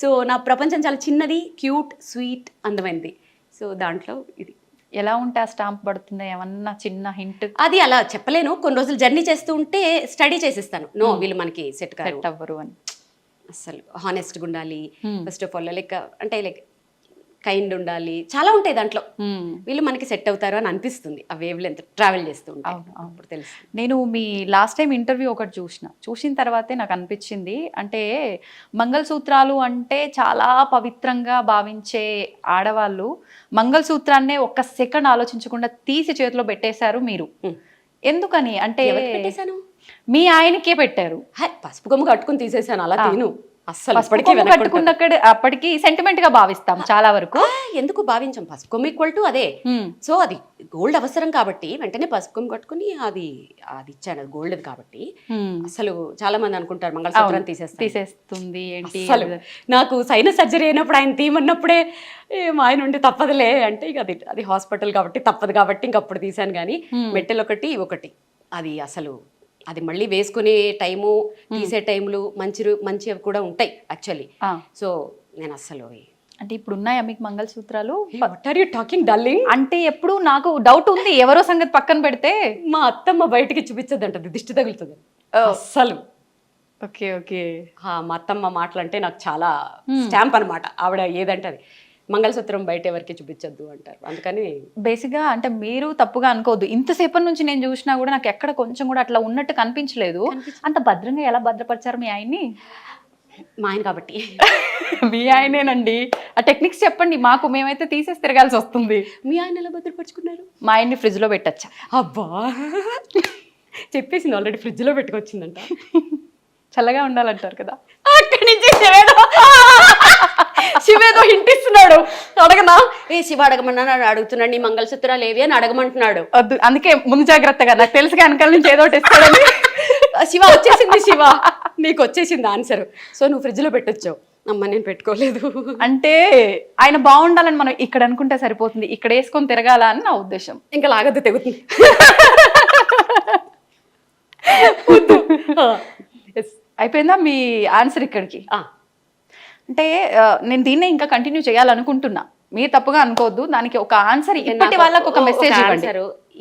సో నా ప్రపంచం చాలా చిన్నది, క్యూట్, స్వీట్, అందమైనది. సో దాంట్లో ఇది ఎలా ఉంటే ఆ స్టాంప్ పడుతుందా, ఏమన్నా చిన్న హింట్? అది అలా చెప్పలేను. కొన్ని రోజులు జర్నీ చేస్తూ ఉంటే స్టడీ చేసేస్తాను. వీళ్ళు మనకి సెట్ అవ్వరు అని. అసలు హానెస్ట్గా ఉండాలి first of all, like kind ఉండాలి, చాలా ఉంటాయి దాంట్లో. వీళ్ళు మనకి సెట్ అవుతారు అని అనిపిస్తుంది ఆ వేవ్ లెంత్ ట్రావెల్ చేస్తూ ఉంటాను. తెలుసు. నేను మీ లాస్ట్ టైం ఇంటర్వ్యూ ఒకటి చూసిన తర్వాతే నాకు అనిపించింది, అంటే మంగళసూత్రాలు అంటే చాలా పవిత్రంగా భావించే ఆడవాళ్ళు మంగళసూత్రాన్నే 1 సెకండ్ ఆలోచించకుండా తీసి చేతిలో పెట్టేశారు మీరు. ఎందుకని అంటే పెట్టేశాను? మీ ఆయనకే పెట్టారు. పసుపు కొమ్ము కట్టుకుని తీసేసాను, అలా తిను. అస్సలు పసుపు ఇప్పటికీ కొమ్ము వెనక్కి కట్టుకున్నక్కడ అప్పటికి సెంటిమెంట్ గా భావిస్తాం చాలా వరకు. ఎందుకు భావించాం పసుపు కొమ్ము ఈక్వల్ టు అదే. సో అది గోల్డ్ అవసరం కాబట్టి వెంటనే పసుపు కొమ్ము కట్టుకుని అది ఇచ్చాను, అది గోల్డ్ కాబట్టి. అసలు చాలా మంది అనుకుంటారు మంగళసూత్రం తీసేస్తుంది ఏంటి. అసలు నాకు సైనస్ సర్జరీ అయినప్పుడు ఆయన తీయమన్నప్పుడే మా ఆయన ఉండి తప్పదులే అంటే ఇక అది హాస్పిటల్ కాబట్టి తప్పదు కాబట్టి ఇంకప్పుడు తీసాను. కానీ మెట్టెలు ఒకటి అది అసలు అది మళ్ళీ వేసుకునే టైము తీసే టైములు మంచివి కూడా ఉంటాయి యాక్చువల్లీ. సో నేను అసలు అంటే ఇప్పుడు ఉన్నాయా మీకు మంగళసూత్రాలు? What are you talking darling? అంటే ఎప్పుడు నాకు డౌట్ ఉంది, ఎవరో సంగతి పక్కన పెడితే మా అత్తమ్మ బయటికి చూపించదంటది, దిష్టి తగులుతుంది అస్సలు. Okay okay. మా అత్తమ్మ మాటలు అంటే నాకు చాలా స్టాంప్ అనమాట. ఆవిడ ఏదంటే అది మంగళసూత్రం బయట ఎవరికి చూపించద్దు అంటారు. అందుకని బేసిక్గా అంటే మీరు తప్పుగా అనుకోవద్దు, ఇంతసేపటి నుంచి నేను చూసినా కూడా నాకు ఎక్కడ కొంచెం కూడా అట్లా ఉన్నట్టు కనిపించలేదు. అంత భద్రంగా ఎలా భద్రపరిచారు మీ ఆయన్ని? మా ఆయన కాబట్టి. మీ ఆయనేనండి, ఆ టెక్నిక్స్ చెప్పండి మాకు, మేమైతే తీసేసి తిరగాల్సి వస్తుంది. మీ ఆయన ఎలా భద్రపరుచుకున్నారు? మా ఆయన్ని ఫ్రిడ్జ్లో పెట్టచ్చా? అబ్బా చెప్పేసింది ఆల్రెడీ, ఫ్రిడ్జ్లో పెట్టుకొచ్చిందంట. చల్లగా ఉండాలంటారు కదా. అక్కడి నుంచి శివేదో హింటిస్తున్నాడు. అడగనా? శివ అడగమన్నా అడుగుతున్నాడు, నీ మంగళసూత్రాలు ఏవి అని అడగమంటున్నాడు. వద్దు, అందుకే ముందు జాగ్రత్తగా, నాకు తెలుసు వెనకాల నుంచి ఏదో ఇస్తాడని. శివ వచ్చేసింది, శివ నీకు వచ్చేసింది ఆన్సర్. సో నువ్వు ఫ్రిడ్జ్ లో పెట్టొచ్చావు. అమ్మ నేను పెట్టుకోలేదు. అంటే ఆయన బాగుండాలని మనం ఇక్కడ అనుకుంటే సరిపోతుంది, ఇక్కడ వేసుకొని తిరగాల అని నా ఉద్దేశం. ఇంకా లాగద్దు, తెగుతుంది. అయిపోయిందా మీ ఆన్సర్ ఇక్కడికి? అంటే నేను దీన్నే ఇంకా కంటిన్యూ చేయాలనుకుంటున్నా, మీరు తప్పుగా అనుకోవద్దు. దానికి ఒక ఆన్సర్ ఇప్పటి వాళ్ళకి ఒక మెసేజ్ ఇవ్వండి.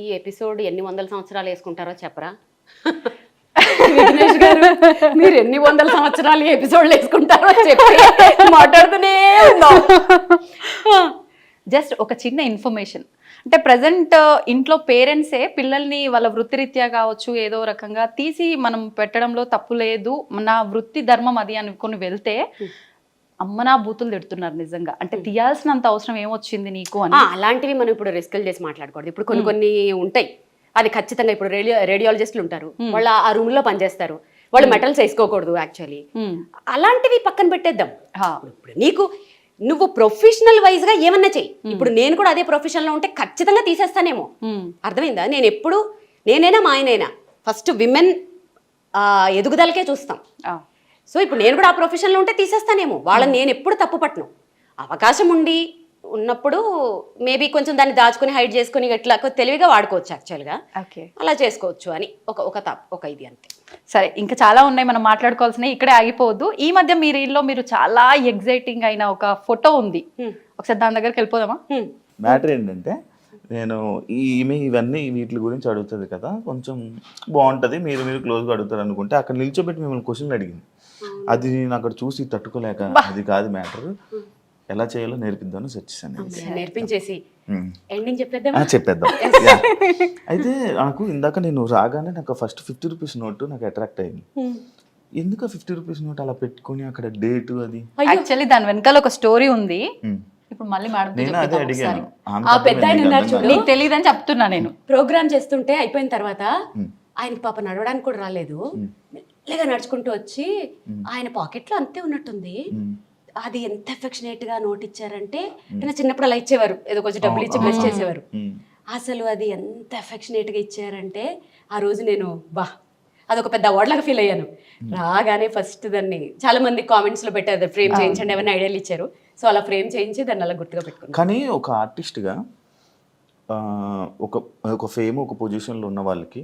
ఈ ఎపిసోడ్ ఎన్ని వందల సంవత్సరాలు వేసుకుంటారో చెప్పరా విఘ్నేష్ గారు? మీరు ఎన్ని వందల సంవత్సరాలు ఎపిసోడ్లు వేసుకుంటారో చెప్పి మాట్లాడుతూనే ఉన్నాం. జస్ట్ ఒక చిన్న ఇన్ఫర్మేషన్, అంటే ప్రజెంట్ ఇంట్లో పేరెంట్సే పిల్లల్ని వాళ్ళ వృత్తిరీత్యా కావచ్చు ఏదో రకంగా తీసి మనం పెట్టడంలో తప్పు లేదు, నా వృత్తి ధర్మం అది అనుకొని వెళ్తే అమ్మనా బూతులు తిడుతున్నారు నిజంగా. అంటే తీయాల్సినంత అవసరం ఏమొచ్చింది నీకు అని. అలాంటివి మనం ఇప్పుడు రిస్కులు చేసి మాట్లాడకూడదు. ఇప్పుడు కొన్ని ఉంటాయి, అది ఖచ్చితంగా ఇప్పుడు రేడియాలజిస్టులు ఉంటారు, వాళ్ళు ఆ రూమ్ లో పనిచేస్తారు, వాళ్ళు మెటల్స్ వేసుకోకూడదు యాక్చువల్లీ. అలాంటివి పక్కన పెట్టేద్దాం. ఇప్పుడు నువ్వు ప్రొఫెషనల్ వైజ్ గా ఏమన్నా చెయ్యి. ఇప్పుడు నేను కూడా అదే ప్రొఫెషన్ లో ఉంటే ఖచ్చితంగా తీసేస్తానేమో. అర్థమైందా? నేనైనా మా ఆయనైనా ఫస్ట్ విమెన్ ఎదుగుదలకే చూస్తాం. సో ఇప్పుడు నేను కూడా ఆ ప్రొఫెషన్లో ఉంటే తీసేస్తానేమో. వాళ్ళని నేను ఎప్పుడు తప్పు పట్టను. అవకాశం ఉన్నప్పుడు మేబీ కొంచెం దాన్ని దాచుకుని హైడ్ చేసుకుని ఇట్లా తెలివిగా వాడుకోవచ్చు యాక్చువల్గా. అలా చేసుకోవచ్చు అని ఒక ఇది అంతే. సరే, ఇంకా చాలా ఉన్నాయి మనం మాట్లాడుకోవాల్సినవి, ఇక్కడే ఆగిపోవద్దు. ఈ మధ్య మీరు చాలా ఎగ్జైటింగ్ అయిన ఒక ఫోటో ఉంది, ఒకసారి దాని దగ్గరికి వెళ్ళిపోదామా? మ్యాటర్ ఏంటంటే, నేను ఇవన్నీ వీటి గురించి అడుగుతుంది కదా, కొంచెం బాగుంటుంది, మీరు క్లోజ్గా అడుగుతారు అనుకుంటే అక్కడ నిల్చోబెట్టి మిమ్మల్ని క్వశ్చన్లు అడిగింది. అది నేను అక్కడ చూసి తట్టుకోలేక, అది కాదు మ్యాటర్, ఎలా చేయాలో నేర్పిద్దామని వచ్చేసాను. నేర్పించేసి ఎండింగ్ చెప్పేద్దాం. అయితే నాకు ఇందాక నేను రాగానే నాకు ఫస్ట్ 50 రూపీస్ నోటు నాకు అట్రాక్ట్ అయింది. ఎందుకు 50 రూపీస్ నోట్ అలా పెట్టుకుని అక్కడ డేట్ అది? యాక్చువల్లీ దాని వెనకాల ఒక స్టోరీ ఉంది. ఇప్పుడు మళ్ళీ నేను అదే అడిగాను. ఆ పెద్ద ఆయన ఉన్నారు చూడు, నీకు తెలియదని చెప్తున్నా. నేను ప్రోగ్రామ్ చేస్తుంటే అయిపోయిన తర్వాత ఆయనకి పాప నడవడానికి కూడా రాలేదు, మెల్లగా నడుచుకుంటూ వచ్చి ఆయన పాకెట్లో అంతే ఉన్నట్టుంది. అది ఎంత ఎఫెక్షనేట్ గా నోట్ ఇచ్చారంటే, నేను చిన్నప్పుడు అలా ఇచ్చేవారు, ఏదో కొంచెం డబ్బులు ఇచ్చి ప్రెస్ చేసేవారు. అసలు అది ఎంత ఎఫెక్షనేట్ గా ఇచ్చారంటే ఆ రోజు నేను అదొక పెద్ద అవార్డ్ లాగా ఫీల్ అయ్యాను. రాగానే ఫస్ట్ దాన్ని చాలా మంది కామెంట్స్ లో పెట్టారు, ఫ్రేమ్ చేయించండి, ఏమైనా ఐడియాలు ఇచ్చారు. సో అలా ఫ్రేమ్ చేయించి దాన్ని అలా గుర్తుగా పెట్టుకున్నాను. కానీ ఒక ఆర్టిస్ట్గా ఒక ఫేమ్ ఒక పొజిషన్లో ఉన్న వాళ్ళకి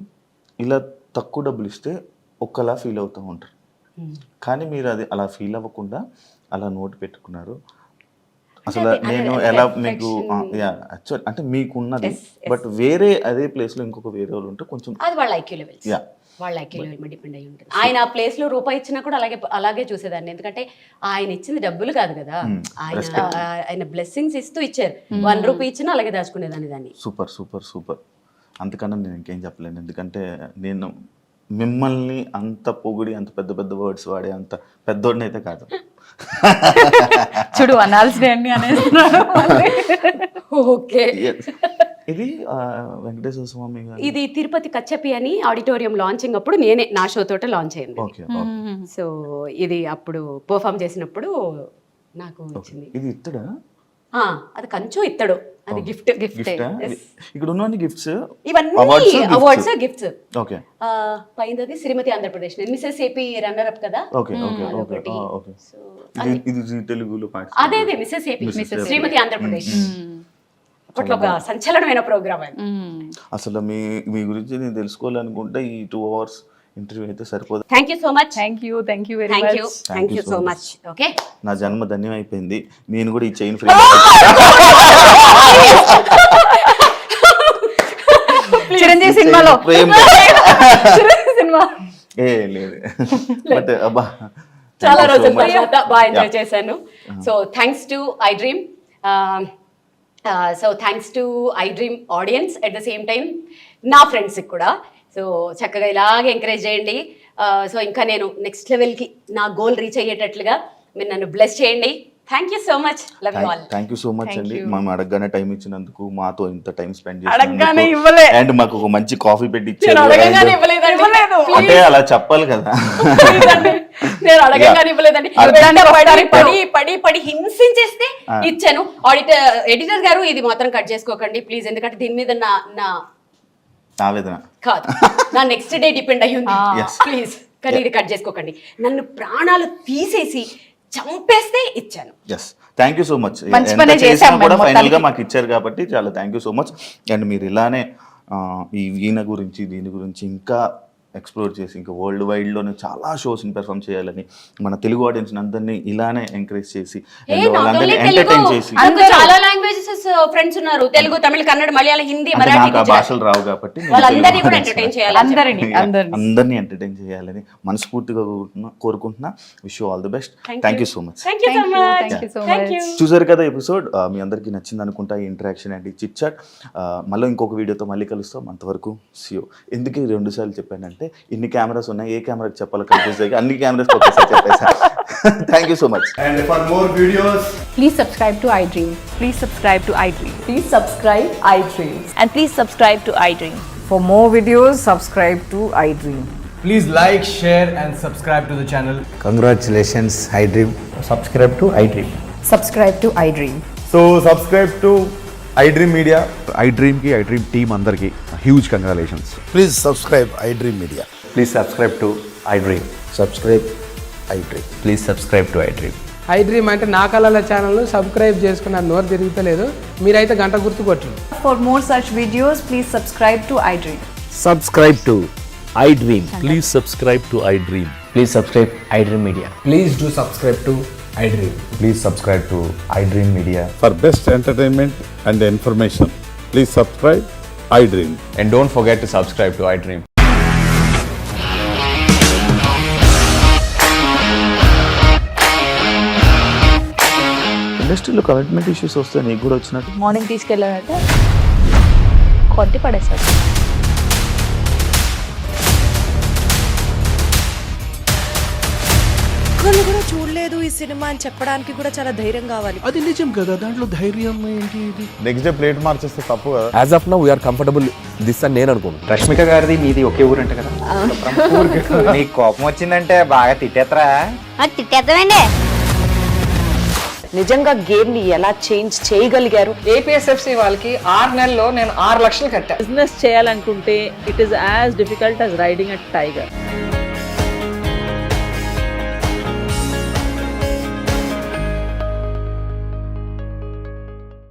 ఇలా తక్కువ డబ్బులు ఇస్తే ఒక్కలా ఫీల్ అవుతూ ఉంటారు. కానీ మీరు అది అలా ఫీల్ అవ్వకుండా అలా నోటు పెట్టుకున్నారు. అసలు నేను ఎలా మీకు అంటే మీకున్నది, బట్ వేరే అదే ప్లేస్లో ఇంకొక వేరే వాళ్ళు ఉంటే కొంచెం అది వాళ్ళ ఐక్యూ లెవెల్స్, వాళ్ళ ఐక్యూ లెవెల్ మీద డిపెండ్ అయ్యి ఉంటుంది. ఆయన ఆ ప్లేస్ లో రూపాయి ఇచ్చినా కూడా అలాగే చూసేదాన్ని. ఎందుకంటే ఆయన ఇచ్చింది డబ్బులు కాదు కదా, ఆయన బ్లెస్సింగ్స్ ఇస్తూ ఇచ్చారు. 1 రూపీ ఇచ్చినా అలాగే దాచుకునేదాన్ని దాన్ని. Super super super. అంతకన్నా నేను ఇంకేం చెప్పలేను, ఎందుకంటే నేను మిమ్మల్ని అంత పొగిడి అంత పెద్ద పెద్ద వర్డ్స్ వాడే అంత పెద్దోడిని అయితే కాదు. చూడు అనాల్సి అన్ని అనేస్తున్నాడు. ఓకే. ఇది వెంకటేశ్వర స్వామి గారు. ఇది తిరుపతి కచ్చపి అని ఆడిటోరియం లాంచింగ్ అప్పుడు నేనే నా షో తోట లాంచ్ అయింది. ఓకే సో ఇది అప్పుడు పర్ఫామ్ చేసినప్పుడు నాకు వచ్చింది. ఇది ఇత్తడా? అది కంచు ఇత్తడు, అది గిఫ్ట్. గిఫ్ట్ ఇక్కడ ఉన్నవన్నీ గిఫ్ట్స్, ఇవన్నీ అవార్డ్స్ గిఫ్ట్స్. ఓకే. పైనది Srimathi Andhra Pradesh, Mrs AP runner up కదా. Okay okay okay okay. So ఇది తెలుగులో అదే మిసెస్ ఏపీ, శ్రీమతి ఆంధ్రప్రదేశ్. అప్పట్లో ఒక సంచలనమైన ప్రోగ్రామ్ అది. అసలు మీ గురించి నేను తెలుసుకోవాలనుకుంటే ఈ 2 hours ఇంటర్వ్యూ అయితే సరిపోదు. Thank you so much. Thank you very thank much. You, thank you so much. Okay, నా జన్మ ధన్యం అయిపోయింది. నేను కూడా ఈ చైన్ ఫ్రేమ్ చిరంజీవి సినిమాలో సినిమా ఏ లేదు బట్ అబ్బా చాలా రోజుల తర్వాత బాగా ఎంజాయ్ చేశాను. So thanks to I dream, so thanks to I dream audience, at the same time నా ఫ్రెండ్స్కి కూడా. సో చక్కగా ఇలాగే ఎంకరేజ్ చేయండి. సో ఇంకా నేను నెక్స్ట్ లెవెల్కి నా గోల్ రీచ్ అయ్యేటట్లుగా మీరు నన్ను బ్లెస్ చేయండి. Thank you so much, love you all. Thank you so much అండి. మేము అడగగానే టైం ఇచ్చినందుకు, మాతో ఇంత టైం స్పెండ్ అడగగానే చేసినందుకు, ఇవ్వలే. అండ్ మాకు ఒక మంచి కాఫీ పెట్టి నేను ఇచ్చారు. అడగగానే ఇవ్వలేదండి. అంటే అలా చెప్పాలి కదా. నేను అడగగానే ఇవ్వలేదండి. పడి పడి పడి హింసించేస్తే ఇచ్చాను. ఎడిటర్ గారు ఇది మాత్రం కట్ చేసుకోకండి ప్లీజ్, ఎందుకంటే దీని మీద నా ఆవేదన కాదు, నా నెక్స్ట్ డే డిపెండ్ అయ్యి ఉంది. ప్లీజ్ కానీ ఇది కట్ చేసుకోకండి. నన్ను ప్రాణాలు తీసేసి చంపేస్తే ఇచ్చాను. Yes, thank you so much. మంచి ఎంత పనే చేసినా చేశాం కూడా మేము ఫైనల్ గా మాకు ఇచ్చారు కాబట్టి చాలా thank you so much. And మీరు ఇలానే ఈ వీణ గురించి దీని గురించి ఇంకా ఎక్స్ప్లోర్ చేసి ఇంకా వరల్డ్ వైడ్లోనే చాలా షోస్ని పెర్ఫామ్ చేయాలని, మన తెలుగు ఆడియన్స్ అందరినీ ఇలానే ఎంకరేజ్ చేసి వాళ్ళందరినీ ఎంటర్టైన్ చేసి. చాలా లాంగ్వేజెస్ ఫ్రెండ్స్ ఉన్నారు, తెలుగు, తమిళ, కన్నడ, మలయాళం, హిందీ, అంటే మరాఠీ, నాకు ఆ భాషలు రావు కాబట్టి వాళ్ళందరినీ కూడా ఎంటర్టైన్ చేయాలి. అందరినీ ఎంటర్టైన్ చేయాలని మనస్ఫూర్తిగా కోరుకుంటున్నా. Wish you all the best. Thank you so much. Thank you so much. చూసారు కదా ఎపిసోడ్, మీ అందరికీ నచ్చింది అనుకుంటా ఈ ఇంటరాక్షన్ అండ్ ఈ చిట్ చాట్. మళ్ళీ ఇంకొక వీడియోతో మళ్ళీ కలుస్తాం. అంతవరకు సీ యూ. ఎందుకు 2 సార్లు చెప్పానంటే ఇన్ని కెమెరాస్ ఉన్నాయి, ఏ కెమెరాకి చెప్పాలో కన్ఫ్యూజ్ అయ్యి అన్ని కెమెరాస్ ఒకేసారి చెప్పేసా. Thank you so much. And for more videos, Please subscribe to iDream. Please subscribe to iDream. Please subscribe iDream. And please subscribe to iDream. For more videos, subscribe to iDream. please like, share and subscribe to the channel. Congratulations, iDream. Subscribe to iDream. Subscribe to iDream. So subscribe to iDream Media. iDream ki iDream team andarki huge congratulations. Please subscribe iDream Media. Please subscribe to iDream. Subscribe iDream. Please subscribe to iDream. iDream అంటే నా కళల channel subscribe చేసుకున్న నోరు తిరుగుతలేదు, మీరైతే గంట గుర్తు కొట్టండి. For more such videos, please subscribe to iDream. Subscribe to iDream. Please subscribe to iDream. Please subscribe iDream Media. Please do subscribe to iDream. Please subscribe to iDream Media. For best entertainment and information, please subscribe iDream. And don't forget to subscribe to iDream. ఇండస్ట్రీలో commitment issues వస్తే నీకు కూడా వచ్చినట్టు. Morning తీసుకెళ్ళాడంటే కొట్టి పడేసాడు. ఒక్కళ్ళు కూడా చూడలేదు ఈ సినిమా అని చెప్పడానికి కూడా చాలా ధైర్యం కావాలి. అది నిజం కదా, దాంట్లో ధైర్యం ఏంటి? ఇది నెక్స్ట్ డే ప్లేట్ మార్చేస్తే తప్పు కదా. As of now, we are comfortable this అని నేను అనుకుంటున్నాను. రష్మిక గారిది మీది ఒకే ఊరంట కదా? నీకు కోపం వచ్చిందంటే బాగా తిట్టేత్తరా? తిట్టేద్దామండి. నిజంగా గేమ్ ని ఎలా చేంజ్ చేయగలిగారు? ఏపీఎస్ఎఫ్సి వాళ్ళకి 6 నెలల్లో నేను 6 లక్షలు కట్టా. బిజినెస్ చేయాలనుకుంటే it is as difficult as riding a tiger.